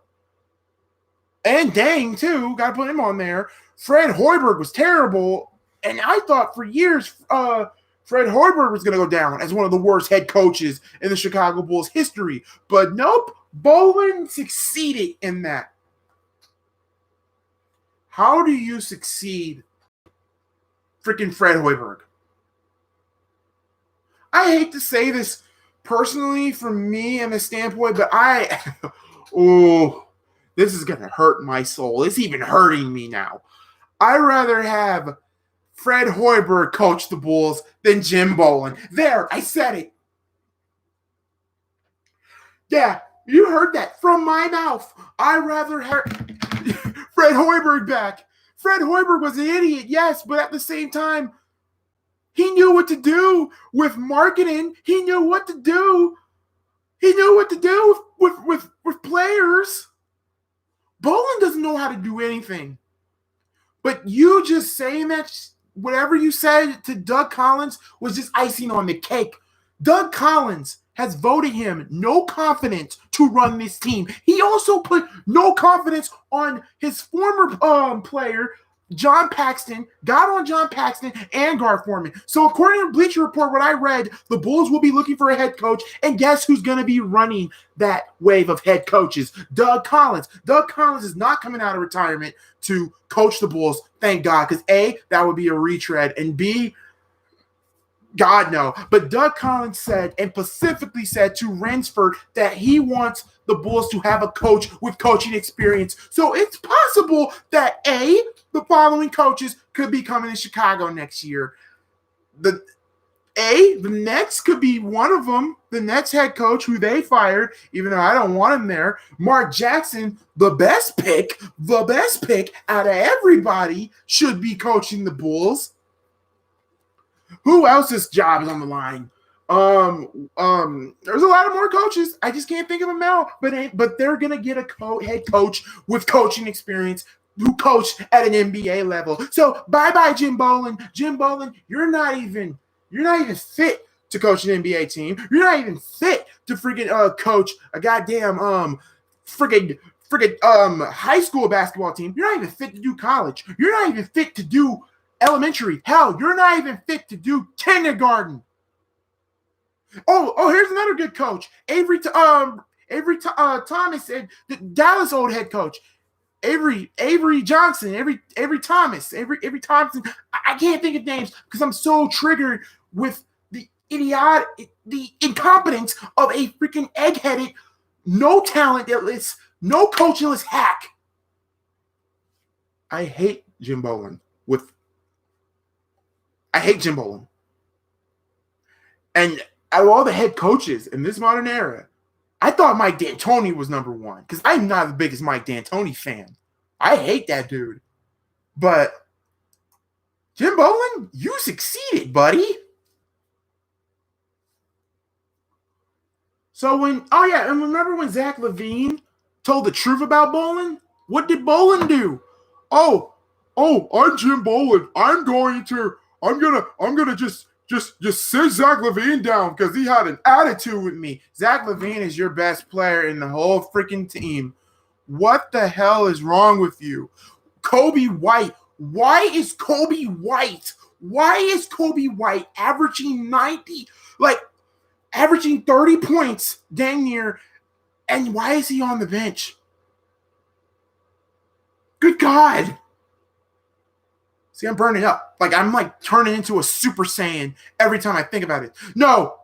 And Dang, too. Got to put him on there. Fred Hoiberg was terrible. And I thought for years Fred Hoiberg was going to go down as one of the worst head coaches in the Chicago Bulls history. But nope, Bolin succeeded in that. How do you succeed, freaking Fred Hoiberg? I hate to say this personally from me and the standpoint, but this is going to hurt my soul. It's even hurting me now. I'd rather have Fred Hoiberg coach the Bulls than Jim Bolin. There, I said it. Yeah, you heard that from my mouth. I'd rather have Fred Hoiberg back. Fred Hoiberg was an idiot, yes, but at the same time, he knew what to do with marketing. He knew what to do. He knew what to do with players. Bolin doesn't know how to do anything. But you just saying that, whatever you said to Doug Collins was just icing on the cake. Doug Collins has voted him no confidence to run this team. He also put no confidence on his former player, John Paxson, got on John Paxson and Gar Forman. So according to Bleacher Report, what I read, the Bulls will be looking for a head coach, and guess who's going to be running that wave of head coaches? Doug Collins. Doug Collins is not coming out of retirement to coach the Bulls, thank God, because A, that would be a retread, and B, God no. But Doug Collins said, and specifically said to Ransford, that he wants the Bulls to have a coach with coaching experience. So it's possible that A, the following coaches could be coming to Chicago next year. The Nets could be one of them. The Nets head coach who they fired, even though I don't want him there. Mark Jackson, the best pick out of everybody, should be coaching the Bulls. Who else's job is on the line? There's a lot of more coaches. I just can't think of them now. But they're gonna get a head coach with coaching experience who coached at an NBA level. So bye Jim Boland. Jim Boland, you're not even fit to coach an NBA team. You're not even fit to freaking coach a goddamn freaking high school basketball team. You're not even fit to do college. You're not even fit to do elementary. Hell, you're not even fit to do kindergarten. Oh, here's another good coach. Avery Thomas, the Dallas old head coach. Avery Johnson, Avery Thompson. I can't think of names because I'm so triggered with the incompetence of a freaking egg-headed, no talentless, no coachless hack. I hate Jim Boland. And out of all the head coaches in this modern era, I thought Mike D'Antoni was number one because I'm not the biggest Mike D'Antoni fan. I hate that dude. But Jim Boland, you succeeded, buddy. So and remember when Zach LaVine told the truth about Boland? What did Boland do? Oh, I'm Jim Boland. I'm gonna just sit Zach LaVine down because he had an attitude with me. Zach LaVine is your best player in the whole freaking team. What the hell is wrong with you? Kobe White. Why is Kobe White averaging 30 points dang near, and why is he on the bench? Good God. See, I'm burning up. I'm turning into a Super Saiyan every time I think about it. No,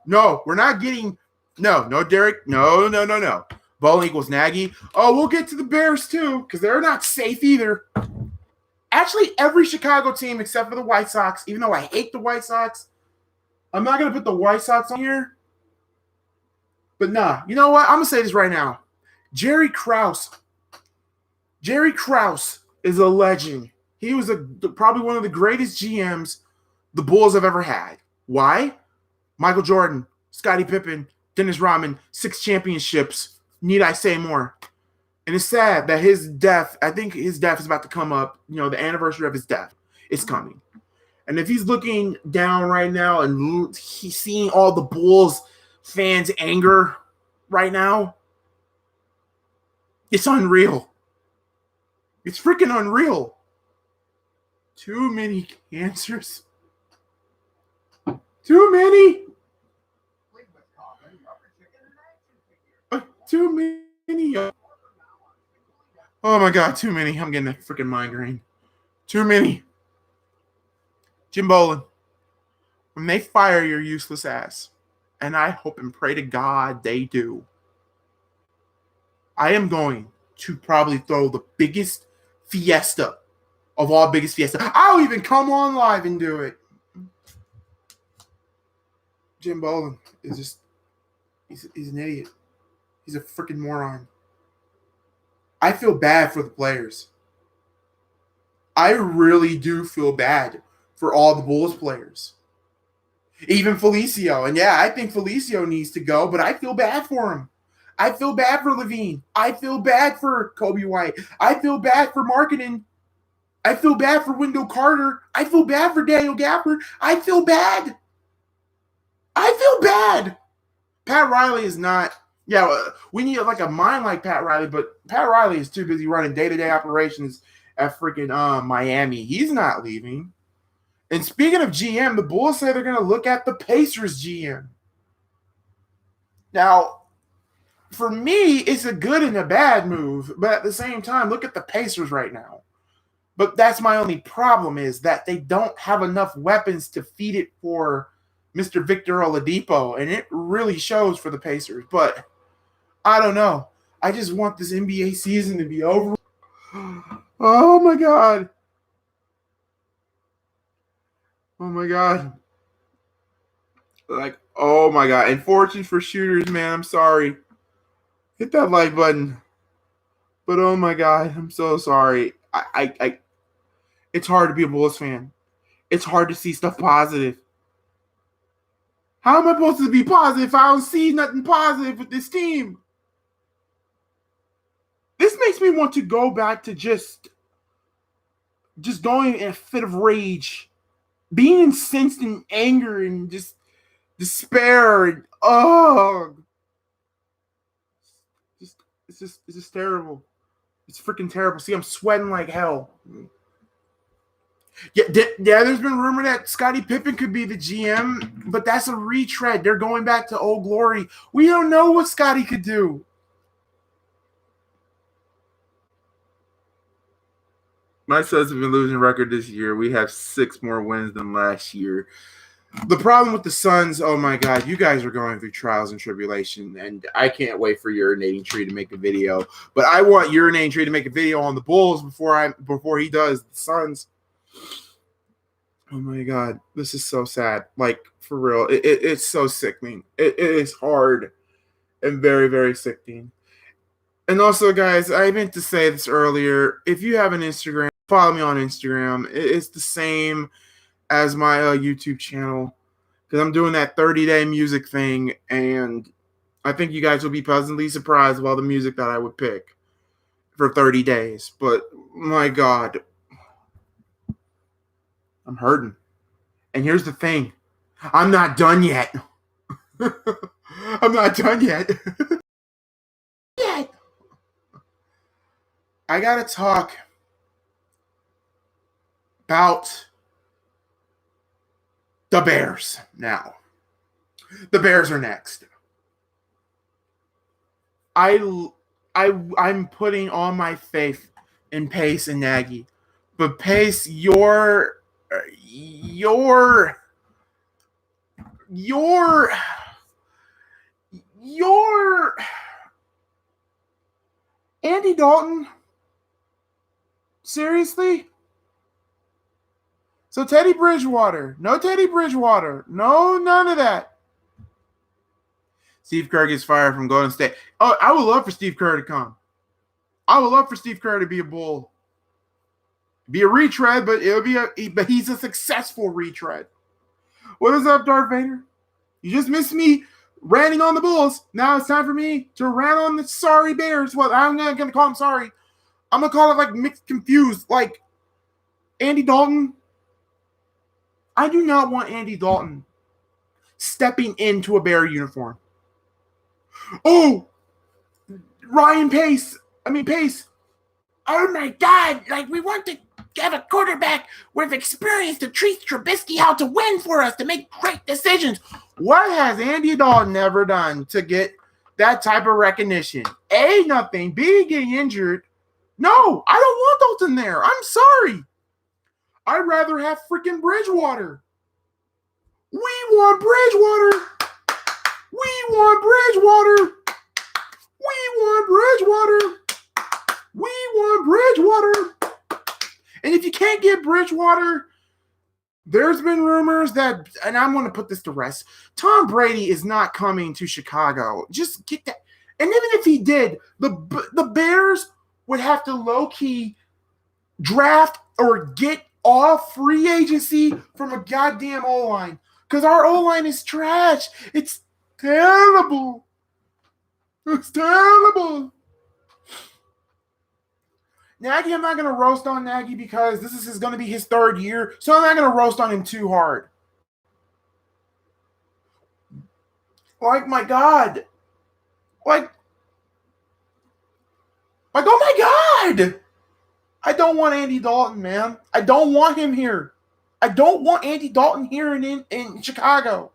we're not getting. No, Derek. No. Boland equals Nagy. Oh, we'll get to the Bears too, because they're not safe either. Actually, every Chicago team except for the White Sox, even though I hate the White Sox, I'm not going to put the White Sox on here. But nah, you know what? I'm going to say this right now. Jerry Krause is a legend. He was probably one of the greatest GMs the Bulls have ever had. Why? Michael Jordan, Scottie Pippen, Dennis Rodman, 6 championships. Need I say more? And it's sad that I think his death is about to come up. The anniversary of his death is coming. And if he's looking down right now and he's seeing all the Bulls fans' anger right now, it's unreal. It's freaking unreal. Too many cancers. Too many. Too many. Oh my God, too many. I'm getting a freaking migraine. Too many. Jim Boland, when they fire your useless ass, and I hope and pray to God they do, I am going to probably throw the biggest fiesta of all biggest fiesta. I'll even come on live and do it. Jim Boland is just, he's an idiot. He's a freaking moron. I feel bad for the players. I really do feel bad for all the Bulls players. Even Felicio. And yeah, I think Felicio needs to go, but I feel bad for him. I feel bad for Levine. I feel bad for Kobe White. I feel bad for marketing. I feel bad for Wendell Carter. I feel bad for Daniel Gafford. I feel bad. Pat Riley is not. Yeah, we need a mind like Pat Riley, but Pat Riley is too busy running day-to-day operations at freaking Miami. He's not leaving. And speaking of GM, the Bulls say they're going to look at the Pacers GM. Now, for me, it's a good and a bad move, but at the same time, look at the Pacers right now. But that's my only problem is that they don't have enough weapons to feed it for Mr. Victor Oladipo, and it really shows for the Pacers. But I don't know. I just want this NBA season to be over. Oh, my God. Oh my god. Like, oh my god. And fortune for shooters, man. I'm sorry. Hit that like button. But oh my god, I'm so sorry. It's hard to be a Bulls fan. It's hard to see stuff positive. How am I supposed to be positive if I don't see nothing positive with this team? This makes me want to go back to just going in a fit of rage, being incensed and anger and just despair and it's just terrible. It's freaking terrible. See, I'm sweating like hell. Yeah, there's been rumor that Scottie Pippen could be the GM, but that's a retread. They're going back to old glory. We don't know what Scottie could do. My Suns have been losing record this year. We have 6 more wins than last year. The problem with the Suns, oh my God, you guys are going through trials and tribulation, and I can't wait for Urinating Tree to make a video. But I want Urinating Tree to make a video on the Bulls before he does the Suns. Oh my God, this is so sad. Like, for real, it's so sickening. It is hard and very, very sickening. And also, guys, I meant to say this earlier. If you have an Instagram, follow me on Instagram. It's the same as my YouTube channel, because I'm doing that 30-day music thing, and I think you guys will be pleasantly surprised with all the music that I would pick for 30 days. But my God, I'm hurting. And here's the thing. I'm not done yet. I'm not done yet. I got to talk about the Bears now. The Bears are next. I'm putting all my faith in Pace and Nagy. But Pace, your Andy Dalton? Seriously? So Teddy Bridgewater. No Teddy Bridgewater. No, none of that. Steve Kerr gets fired from Golden State. Oh, I would love for Steve Kerr to come. I would love for Steve Kerr to be a Bull. Be a retread, but but he's a successful retread. What is up, Darth Vader? You just missed me ranting on the Bulls. Now it's time for me to rant on the sorry Bears. Well, I'm not going to call them sorry. I'm going to call it like mixed confused. Like Andy Dalton. I do not want Andy Dalton stepping into a Bear uniform. Oh, Pace. Oh my God. Like, we want to have a quarterback with experience to teach Trubisky how to win for us, to make great decisions. What has Andy Dalton ever done to get that type of recognition? A, nothing. B, getting injured. No, I don't want Dalton there. I'm sorry. I'd rather have freaking Bridgewater. We want Bridgewater. We want Bridgewater. We want Bridgewater. We want Bridgewater. And if you can't get Bridgewater, there's been rumors that, and I'm going to put this to rest, Tom Brady is not coming to Chicago. Just get that. And even if he did, the Bears would have to low-key draft or get off free agency from a goddamn O-line. Because our O-line is trash. It's terrible. It's terrible. Nagy, I'm not going to roast on Nagy because this is going to be his 3rd year, so I'm not going to roast on him too hard. Like, my God. Like, oh my God. I don't want Andy Dalton, man. I don't want him here. I don't want Andy Dalton here in Chicago.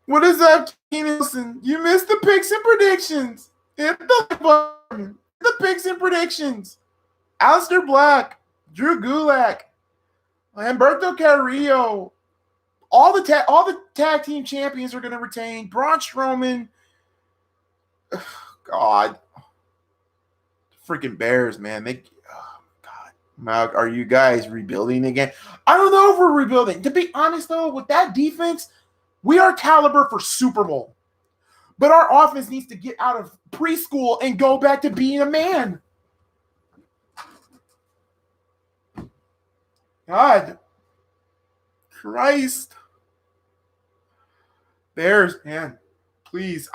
What is up, Keenan? You missed the picks and predictions. Hit the button. The picks and predictions. Alistair Black, Drew Gulak, Humberto Carrillo. All the tag team champions are going to retain. Braun Strowman. God. Freaking Bears, man. God. Malc, are you guys rebuilding again? I don't know if we're rebuilding. To be honest, though, with that defense, we are caliber for Super Bowl. But our offense needs to get out of preschool and go back to being a man. God. Christ. Bears, man. Please.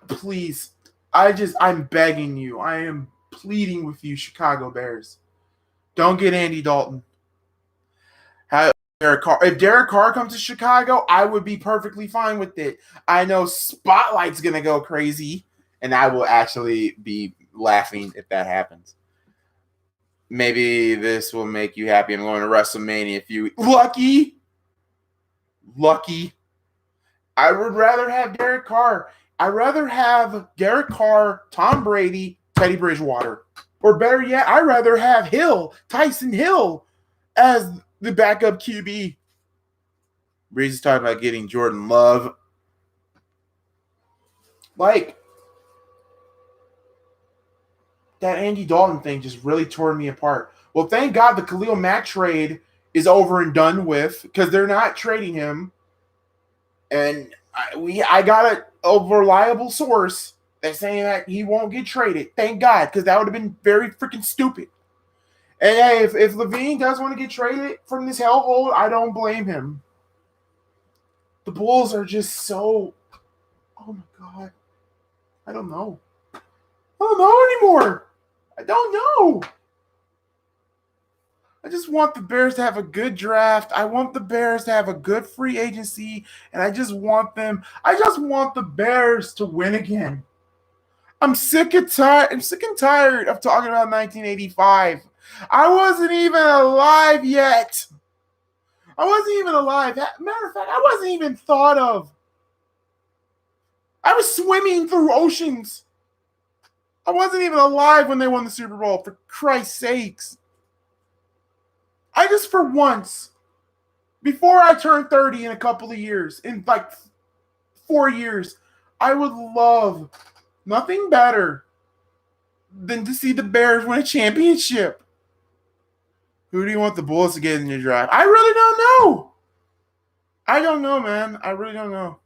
Please. I'm begging you. I am pleading with you, Chicago Bears. Don't get Andy Dalton. If Derek Carr comes to Chicago, I would be perfectly fine with it. I know Spotlight's going to go crazy, and I will actually be laughing if that happens. Maybe this will make you happy. I'm going to WrestleMania if you lucky. I would rather have Derek Carr. I'd rather have Derek Carr, Tom Brady, Teddy Bridgewater. Or better yet, I'd rather have Tyson Hill, as the backup QB. Breeze is talking about getting Jordan Love. Like, that Andy Dalton thing just really tore me apart. Well, thank God the Khalil Mack trade is over and done with, because they're not trading him. And I got a reliable source that's saying that he won't get traded. Thank God, because that would have been very freaking stupid. And hey, if Levine does want to get traded from this hellhole, I don't blame him. The Bulls are just so... Oh, my God. I don't know anymore. I don't know. I just want the Bears to have a good draft. I want the Bears to have a good free agency. And I just want the Bears to win again. I'm sick and tired of talking about 1985. I wasn't even alive yet. Matter of fact, I wasn't even thought of. I was swimming through oceans. I wasn't even alive when they won the Super Bowl, for Christ's sakes. I just, for once, before I turn 30 in a couple of years, in like 4 years, I would love nothing better than to see the Bears win a championship. Who do you want the Bulls to get in your draft? I really don't know. I don't know, man. I really don't know.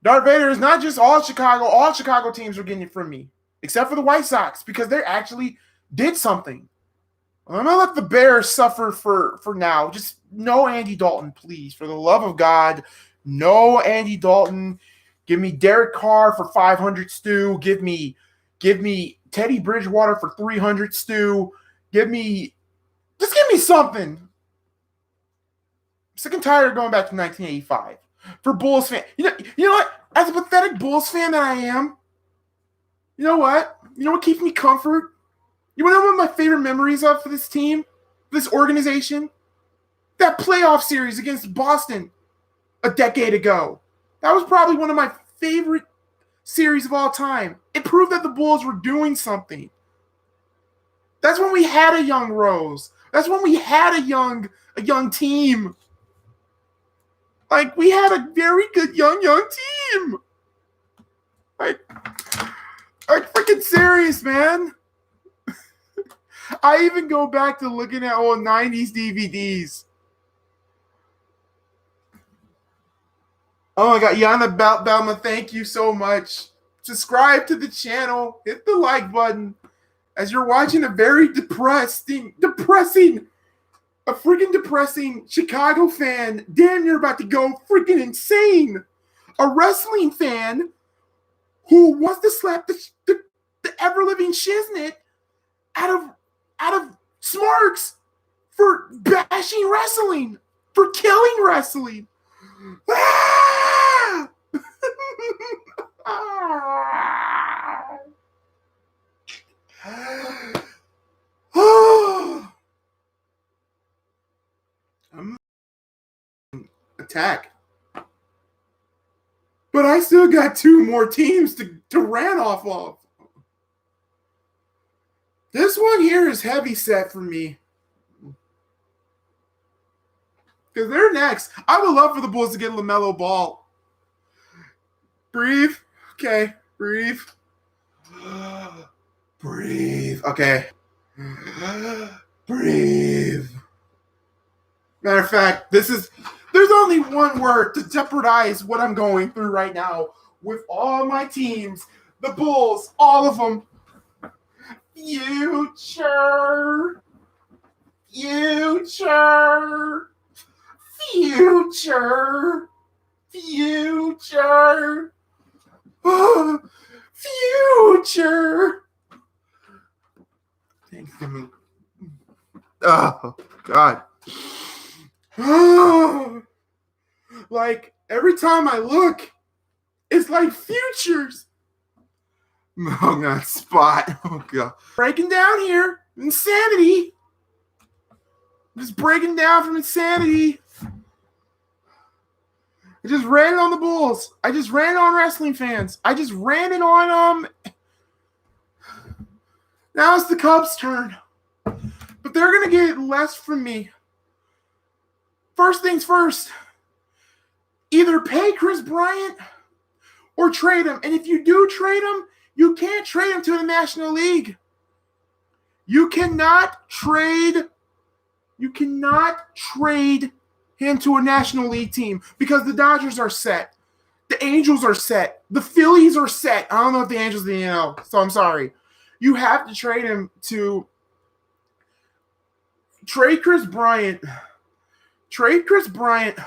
Darth Vader is not just all Chicago. All Chicago teams are getting it from me, except for the White Sox, because they actually did something. I'm going to let the Bears suffer for now. Just no Andy Dalton, please. For the love of God, no Andy Dalton. Give me Derek Carr for 500 stew. Give me Teddy Bridgewater for 300 stew. Just give me something. I'm sick and tired of going back to 1985. For Bulls fan, you know what? As a pathetic Bulls fan that I am, you know what? You know what keeps me comfort? You want to know what my favorite memories of for this team, this organization? That playoff series against Boston a decade ago. That was probably one of my favorite series of all time. It proved that the Bulls were doing something. That's when we had a young Rose. That's when we had a young team. Like, we had a very good young team. Like freaking serious, man. I even go back to looking at old 90s DVDs. Oh my God, Yana Belma, thank you so much. Subscribe to the channel. Hit the like button. As you're watching a very depressing Chicago fan damn near about to go freaking insane. A wrestling fan who wants to slap the ever-living shiznit out of Smarks for bashing wrestling, for killing wrestling. Ah! I'm attack. But I still got 2 more teams to rant off of. This one here is heavy set for me. Because they're next. I would love for the Bulls to get LaMelo Ball. Breathe. Okay. Breathe. Breathe. Okay. Breathe. Matter of fact, there's only one word to jeopardize what I'm going through right now with all my teams, the Bulls, all of them. Future. Future. Future. Future. Future. Thanksgiving. Oh, God. Like, every time I look, it's like futures. Oh, God, Spot. Oh, God. Breaking down here. Insanity. Just breaking down from insanity. I just ran on the Bulls. I just ran on wrestling fans. I just ran it on Now it's the Cubs' turn. But they're going to get less from me. First things first. Either pay Chris Bryant or trade him. And if you do trade him, you can't trade him to the National League. You cannot trade him to a National League team because the Dodgers are set. The Angels are set. The Phillies are set. I don't know if the Angels are the NL, so I'm sorry. You have to trade him to trade Chris Bryant. Trade Chris Bryant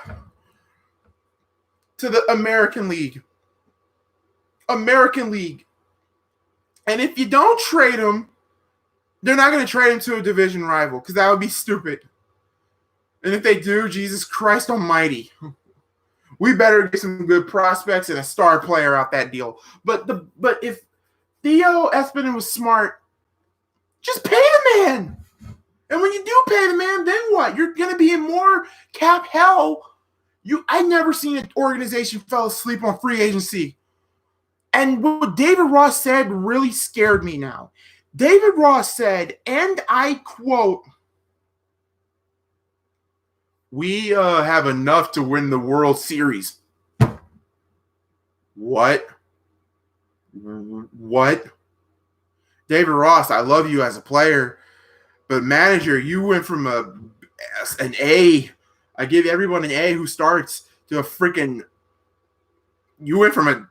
to the American League. American League. And if you don't trade him, they're not going to trade him to a division rival because that would be stupid. And if they do, Jesus Christ almighty, we better get some good prospects and a star player out that deal. But if Theo Espenon was smart, just pay the man. And when you do pay the man, then what? You're going to be in more cap hell. I never seen an organization fell asleep on free agency. And what David Ross said really scared me now. David Ross said, and I quote, "We have enough to win the World Series." What? David Ross, I love you as a player, but manager, you went from an A. I give everyone an A who starts to a freaking. You went from a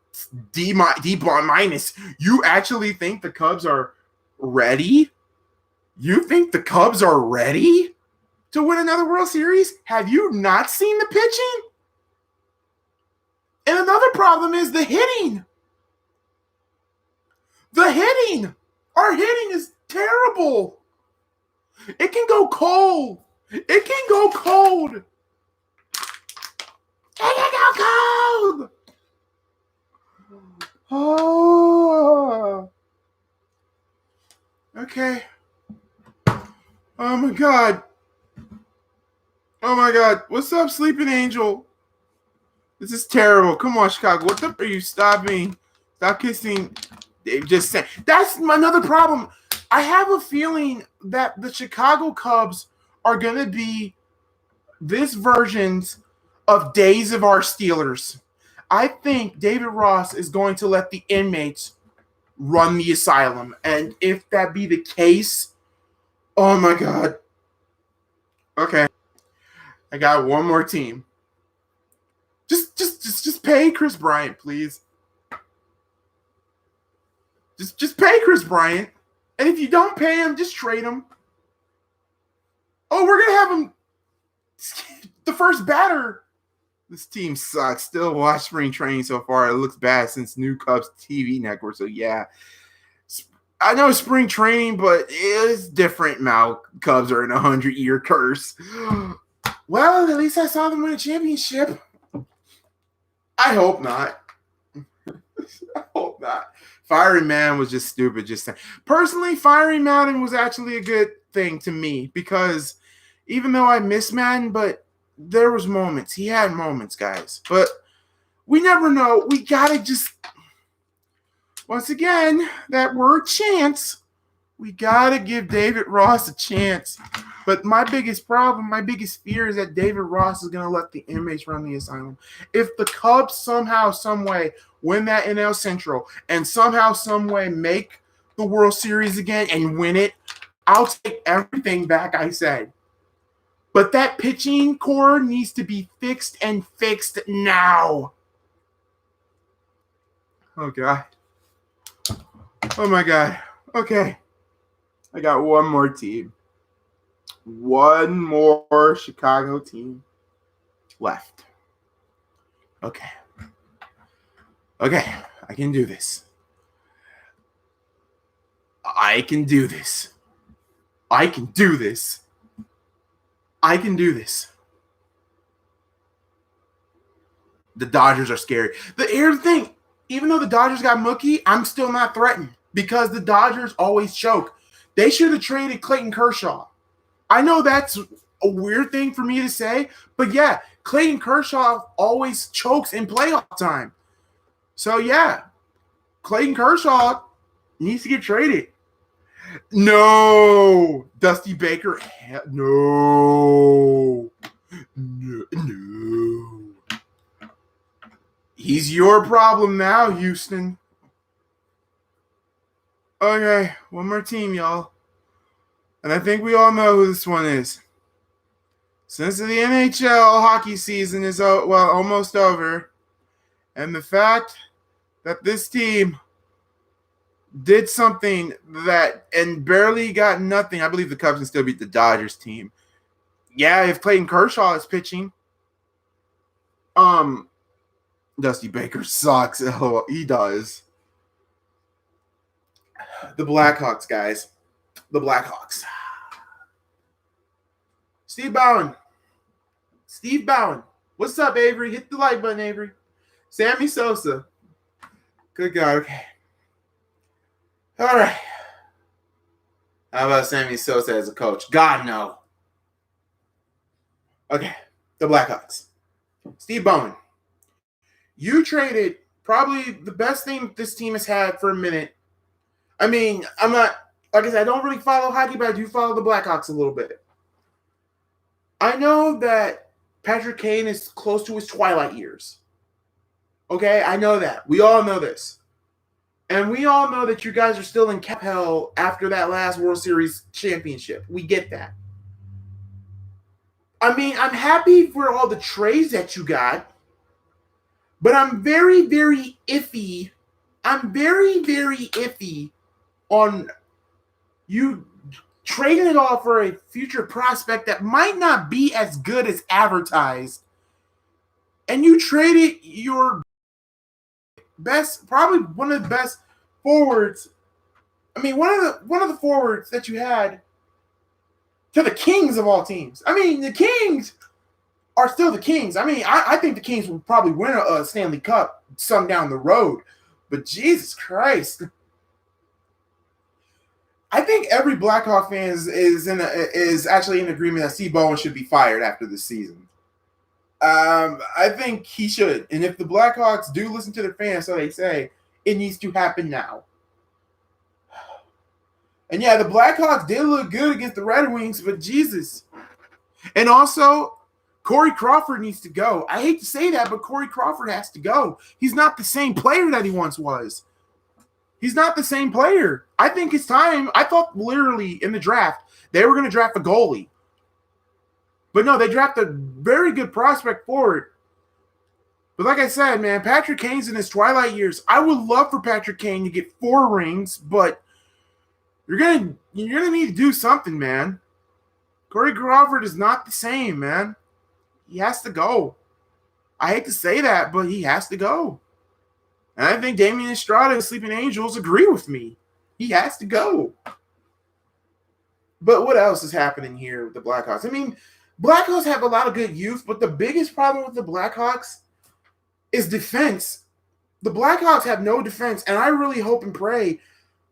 D minus. You actually think the Cubs are ready? You think the Cubs are ready to win another World Series? Have you not seen the pitching? And another problem is the hitting. The hitting. Our hitting is terrible. It can go cold. It can go cold. It can go cold. Oh. Okay. Oh my God. Oh my God. What's up, Sleeping Angel? This is terrible. Come on, Chicago. What the are you? Stop me. Stop kissing. Just saying. That's another problem. I have a feeling that the Chicago Cubs are going to be this versions of Days of Our Steelers. I think David Ross is going to let the inmates run the asylum. And if that be the case, oh my God. Okay. I got one more team. Just pay Chris Bryant, please. Just pay Chris Bryant. And if you don't pay him, just trade him. Oh, we're going to have him the first batter. This team sucks. Still watch spring training so far. It looks bad since new Cubs TV network. So, yeah. I know spring training, but it's different now. Cubs are in a 100-year curse. Well, at least I saw them win a championship. I hope not. I hope not. Firing Madden was just stupid. Just saying. Personally, firing Madden was actually a good thing to me because even though I miss Madden, but there was moments. He had moments, guys. But we never know. We got to just, once again, that word chance, we got to give David Ross a chance. But my biggest problem, my biggest fear is that David Ross is going to let the inmates run the asylum. If the Cubs somehow, some way win that NL Central and somehow, some way make the World Series again and win it, I'll take everything back I said. But that pitching core needs to be fixed and fixed now. Oh, God. Oh, my God. Okay. I got one more team. One more Chicago team left. Okay. Okay. I can do this. I can do this. I can do this. I can do this. The Dodgers are scary. Here's the thing. Even though the Dodgers got Mookie, I'm still not threatened because the Dodgers always choke. They should have traded Clayton Kershaw. I know that's a weird thing for me to say, but yeah, Clayton Kershaw always chokes in playoff time. So yeah, Clayton Kershaw needs to get traded. No, Dusty Baker. No. He's your problem now, Houston. Okay, one more team, y'all. And I think we all know who this one is. Since the NHL hockey season is almost over, and the fact that this team did something and barely got nothing. I believe the Cubs can still beat the Dodgers team. Yeah, if Clayton Kershaw is pitching. Dusty Baker sucks. Oh, he does. The Blackhawks, guys. The Blackhawks. Steve Bowen. What's up, Avery? Hit the like button, Avery. Sammy Sosa. Good God, okay. All right. How about Sammy Sosa as a coach? God, no. Okay. The Blackhawks. Steve Bowen. You traded probably the best thing this team has had for a minute. I mean, I'm not, like I said, I don't really follow hockey, but I do follow the Blackhawks a little bit. I know that Patrick Kane is close to his twilight years. Okay, I know that. We all know this. And we all know that you guys are still in cap hell after that last World Series championship. We get that. I mean, I'm happy for all the trades that you got, but I'm very, very iffy. I'm very, very iffy on you trading it all for a future prospect that might not be as good as advertised. And you traded your best, probably one of the best forwards. I mean, one of the forwards that you had to the Kings of all teams. I mean, the Kings are still the Kings. I mean, I think the Kings will probably win a Stanley Cup some down the road. But Jesus Christ. I think every Blackhawk fan is actually in agreement that Steve Bowen should be fired after this season. I think he should. And if the Blackhawks do listen to their fans, so they say, it needs to happen now. And yeah, the Blackhawks did look good against the Red Wings, but Jesus. And also, Corey Crawford needs to go. I hate to say that, but Corey Crawford has to go. He's not the same player that he once was. He's not the same player. I think it's time. I thought literally in the draft, they were going to draft a goalie. But no, they drafted a very good prospect forward. But like I said, man, Patrick Kane's in his twilight years. I would love for Patrick Kane to get 4 rings, but you're gonna need to do something, man. Corey Crawford is not the same, man. He has to go. I hate to say that, but he has to go. And I think Damian Estrada and Sleeping Angels agree with me. He has to go. But what else is happening here with the Blackhawks? I mean, Blackhawks have a lot of good youth, but the biggest problem with the Blackhawks is defense. The Blackhawks have no defense, and I really hope and pray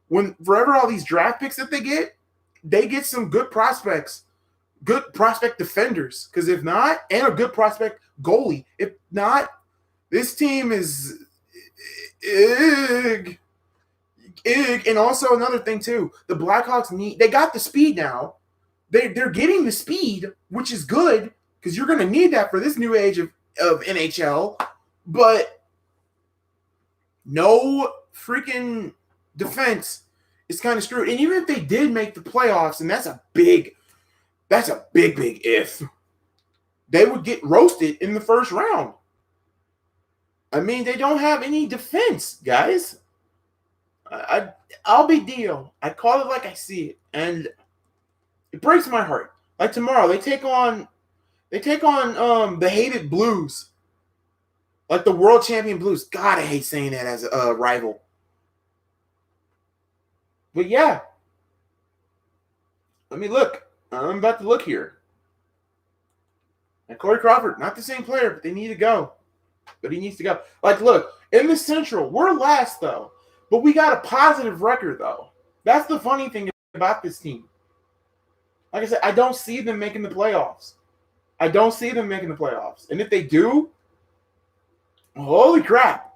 whenever all these draft picks that they get some good prospects, good prospect defenders. Because if not, and a good prospect goalie. If not, this team is ig. And also another thing too, the Blackhawks they got the speed now. They're getting the speed, which is good because you're going to need that for this new age of NHL. But no freaking defense. it's kind of screwed. And even if they did make the playoffs, and that's a big if, they would get roasted in the first round. I mean, they don't have any defense, guys. I'll be deal. I call it like I see it, and it breaks my heart. Like tomorrow, they take on the hated Blues, like the world champion Blues. God, I hate saying that as a rival. But yeah, let me look. I'm about to look here. And Corey Crawford, not the same player, but they need to go. But he needs to go. Like, look, in the Central, we're last, though. But we got a positive record, though. That's the funny thing about this team. Like I said, I don't see them making the playoffs. And if they do, holy crap.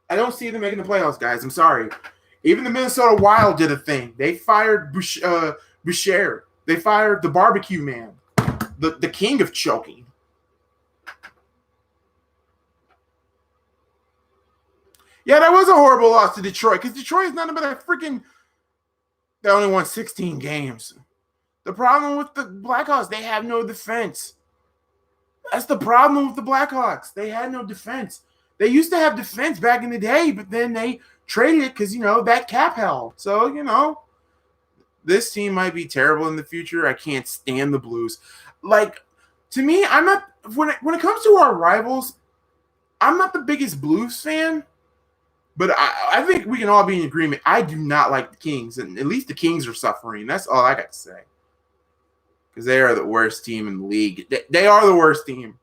I don't see them making the playoffs, guys. I'm sorry. Even the Minnesota Wild did a thing. They fired Boucher. They fired the barbecue man, the king of choking. Yeah, that was a horrible loss to Detroit because Detroit is nothing but a freaking. They only won 16 games. The problem with the Blackhawks, they have no defense. That's the problem with the Blackhawks. They had no defense. They used to have defense back in the day, but then they traded it because, that cap hell. So, this team might be terrible in the future. I can't stand the Blues. Like, to me, I'm not – when it comes to our rivals, I'm not the biggest Blues fan. But I think we can all be in agreement. I do not like the Kings, and at least the Kings are suffering. That's all I got to say. Because they are the worst team in the league. They are the worst team.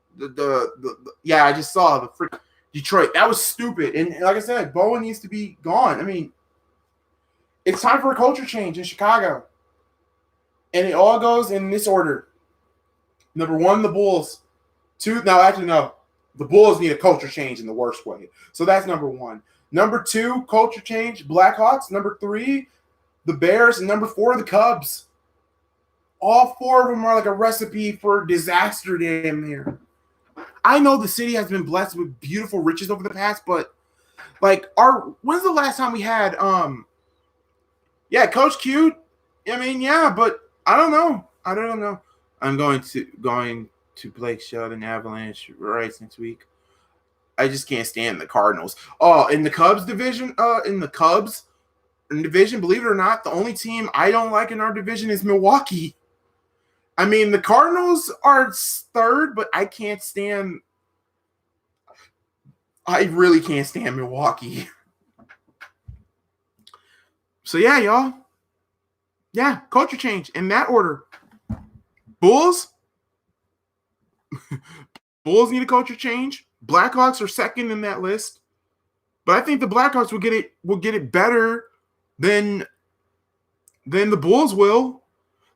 Yeah, I just saw the freaking Detroit. That was stupid. And like I said, Bowen needs to be gone. I mean, it's time for a culture change in Chicago. And it all goes in this order. Number 1, the Bulls. 2, no. The Bulls need a culture change in the worst way. So that's number 1. Number 2, culture change, Blackhawks. Number 3, the Bears. And number 4, the Cubs. All 4 of them are like a recipe for disaster damn near. I know the city has been blessed with beautiful riches over the past, but like when's the last time we had Coach Q? I mean, yeah, but I don't know. I'm going to Blake Sheldon Avalanche Rights next week. I just can't stand the Cardinals. Oh, in the Cubs division, believe it or not, the only team I don't like in our division is Milwaukee. I mean, the Cardinals are 3rd, but I really can't stand Milwaukee. So yeah, y'all. Yeah, culture change in that order. Bulls need a culture change. Blackhawks are 2nd in that list, but I think the Blackhawks will get it better than the Bulls will.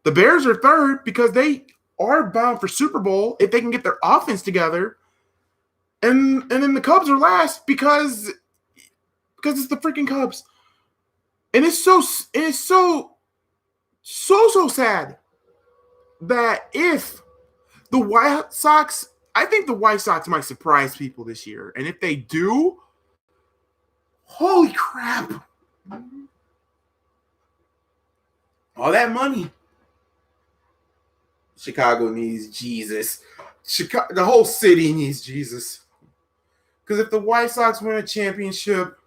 The Bears are 3rd because they are bound for Super Bowl if they can get their offense together, and then the Cubs are last because it's the freaking Cubs, and it's so sad that if the White Sox. I think the White Sox might surprise people this year. And if they do, holy crap. All that money. Chicago needs Jesus. The whole city needs Jesus. Because if the White Sox win a championship,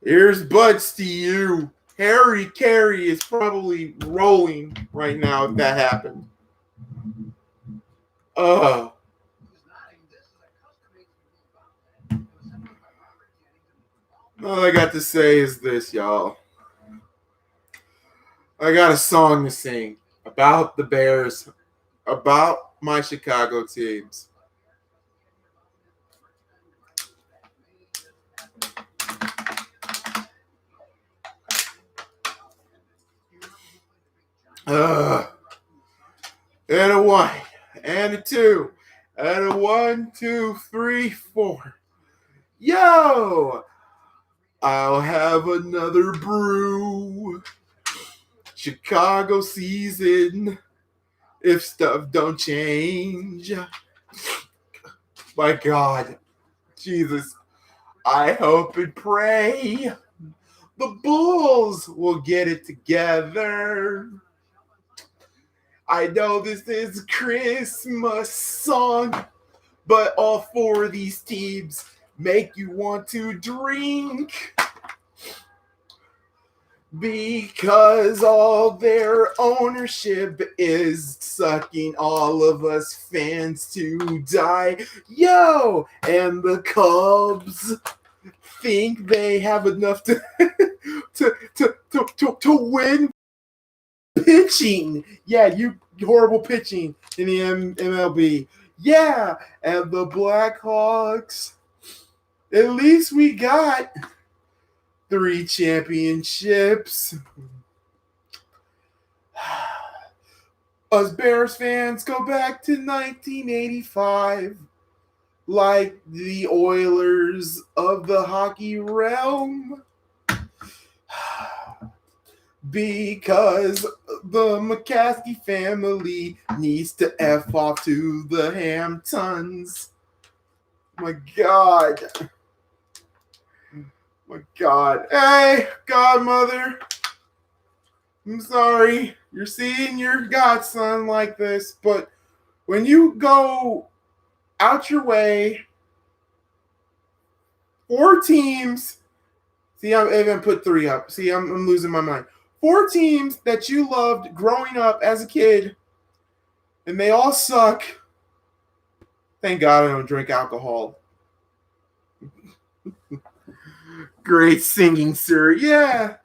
here's Butts to you. Harry Carey is probably rolling right now if that happened. All I got to say is this, y'all. I got a song to sing about the Bears, about my Chicago teams. And a 1, and a 2, and a 1, 2, 3, 4. Yo! I'll have another brew. Chicago season. If stuff don't change. My God. Jesus. I hope and pray the Bulls will get it together. I know this is a Christmas song, but all four of these teams make you want to drink because all their ownership is sucking all of us fans to die. Yo, and the Cubs think they have enough to to win pitching. Yeah, you horrible pitching in the MLB. Yeah, and the Blackhawks. At least we got 3 championships. Us Bears fans go back to 1985, like the Oilers of the hockey realm. Because the McCaskey family needs to F off to the Hamptons. My God. My God. Hey, godmother. I'm sorry you're seeing your godson like this, but when you go out your way, 4 teams. See, I even put 3 up. See, I'm losing my mind. 4 teams that you loved growing up as a kid, and they all suck. Thank God I don't drink alcohol. Great singing, sir. Yeah.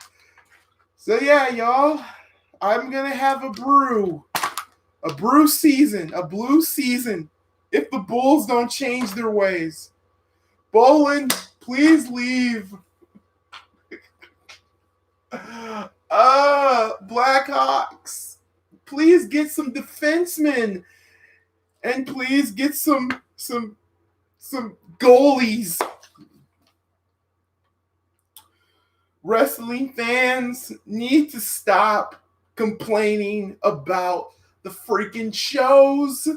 So, yeah, y'all, I'm going to have a brew. A brew season. A blue season. If the Bulls don't change their ways. Bolin, please leave. Blackhawks, please get some defensemen, and please get some goalies. Wrestling fans need to stop complaining about the freaking shows.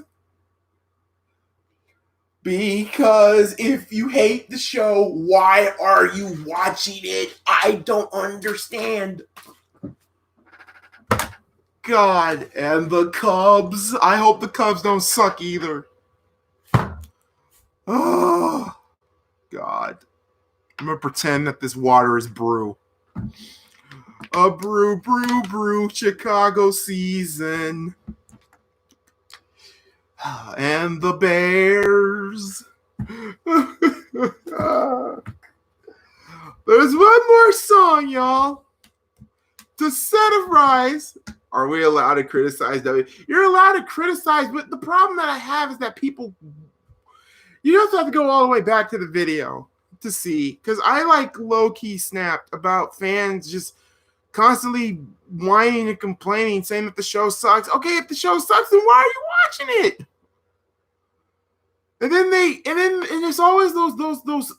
Because if you hate the show, why are you watching it? I don't understand. God, and the Cubs. I hope the Cubs don't suck either. Oh, God. I'm going to pretend that this water is brew. A brew, Chicago season. And the Bears. There's one more song, y'all. To set of rise. Are we allowed to criticize WWE? You're allowed to criticize, but the problem that I have is that people, you don't have to go all the way back to the video to see, because I like low-key snapped about fans just constantly whining and complaining, saying that the show sucks. Okay, if the show sucks, then why are you watching it? And then there's always those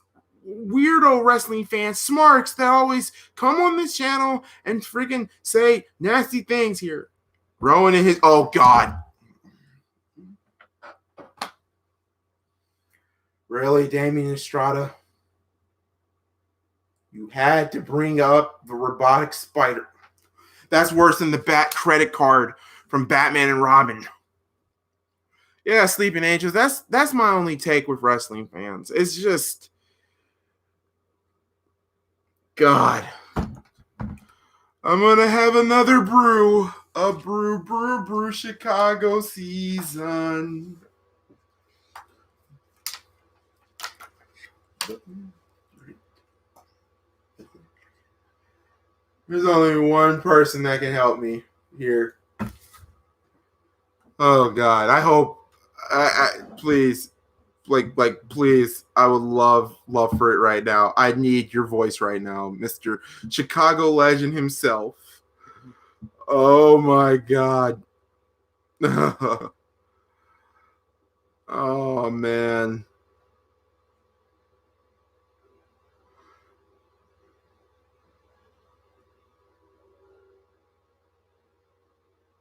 weirdo wrestling fans, smarks, that always come on this channel and freaking say nasty things here. Rowan and his, oh God. Really, Damien Estrada? You had to bring up the robotic spider. That's worse than the Bat credit card from Batman and Robin. Yeah, Sleeping Angels. That's my only take with wrestling fans. It's just, God. I'm gonna have another brew. A brew Chicago season. There's only one person that can help me here. Oh God, I hope. Please, please. I would love for it right now. I need your voice right now, Mr. Chicago legend himself. Oh my God. Oh man.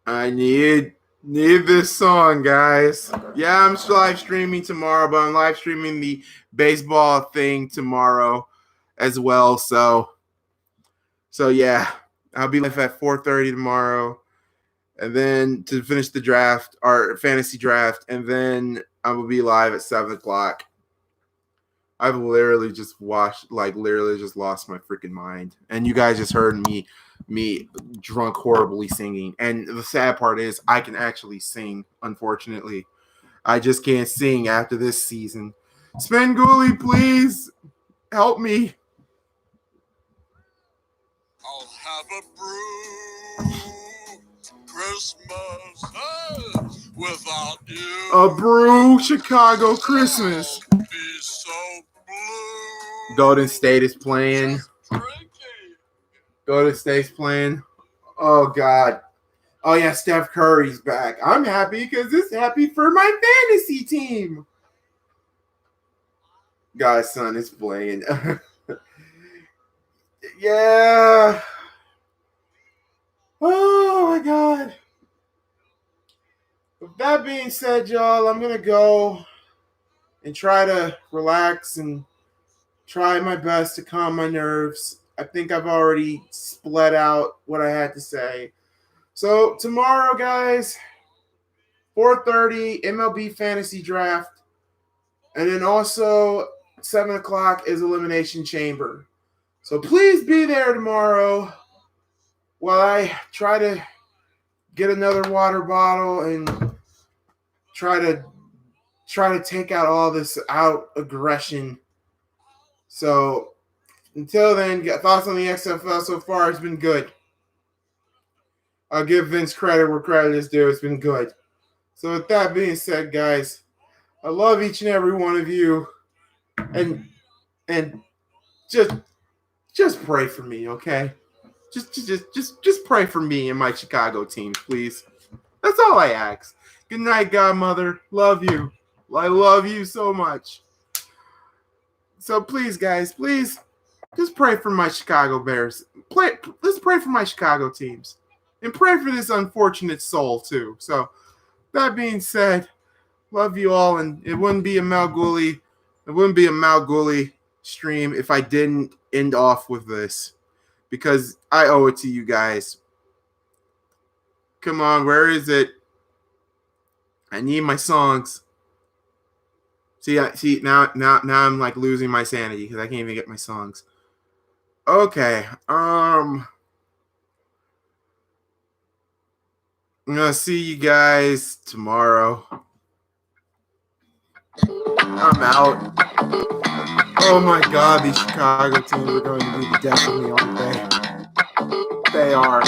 I need Need this song, guys. Yeah, I'm live streaming tomorrow, but I'm live streaming the baseball thing tomorrow as well. So yeah, I'll be live at 4:30 tomorrow, and then to finish the draft, our fantasy draft, and then I will be live at 7 o'clock. I've literally just lost my freaking mind, and you guys just heard me drunk horribly singing. And the sad part is I can actually sing. Unfortunately, I just can't sing after this season. MalcGoolie, please help me. I'll have a brew Christmas without you. A brew Chicago Christmas. I'll be so blue. Golden State is playing. Just drinking. Golden State's playing. Oh God. Oh yeah, Steph Curry's back. I'm happy because it's happy for my fantasy team. Guy's son is playing. Yeah. Oh my God. With that being said, y'all, I'm gonna go and try to relax and try my best to calm my nerves. I think I've already split out what I had to say. So tomorrow, guys, 4:30 MLB fantasy draft, and then also 7 o'clock is Elimination Chamber. So please be there tomorrow while I try to get another water bottle and try to take out all this aggression. So until then, thoughts on the XFL so far? It's been good. I'll give Vince credit where credit is due. It's been good. So with that being said, guys, I love each and every one of you, and just pray for me, okay? Just pray for me and my Chicago team, please. That's all I ask. Good night, Godmother. Love you. I love you so much. So please, guys, please just pray for my Chicago Bears. Let's pray for my Chicago teams. And pray for this unfortunate soul, too. So, that being said, love you all. And it wouldn't be a MalcGoolie stream if I didn't end off with this. Because I owe it to you guys. Come on, where is it? I need my songs. See, now I'm like losing my sanity because I can't even get my songs. Okay, I'm gonna see you guys tomorrow. I'm out. Oh my God, these Chicago teams are going to be the death of me, aren't they? They are.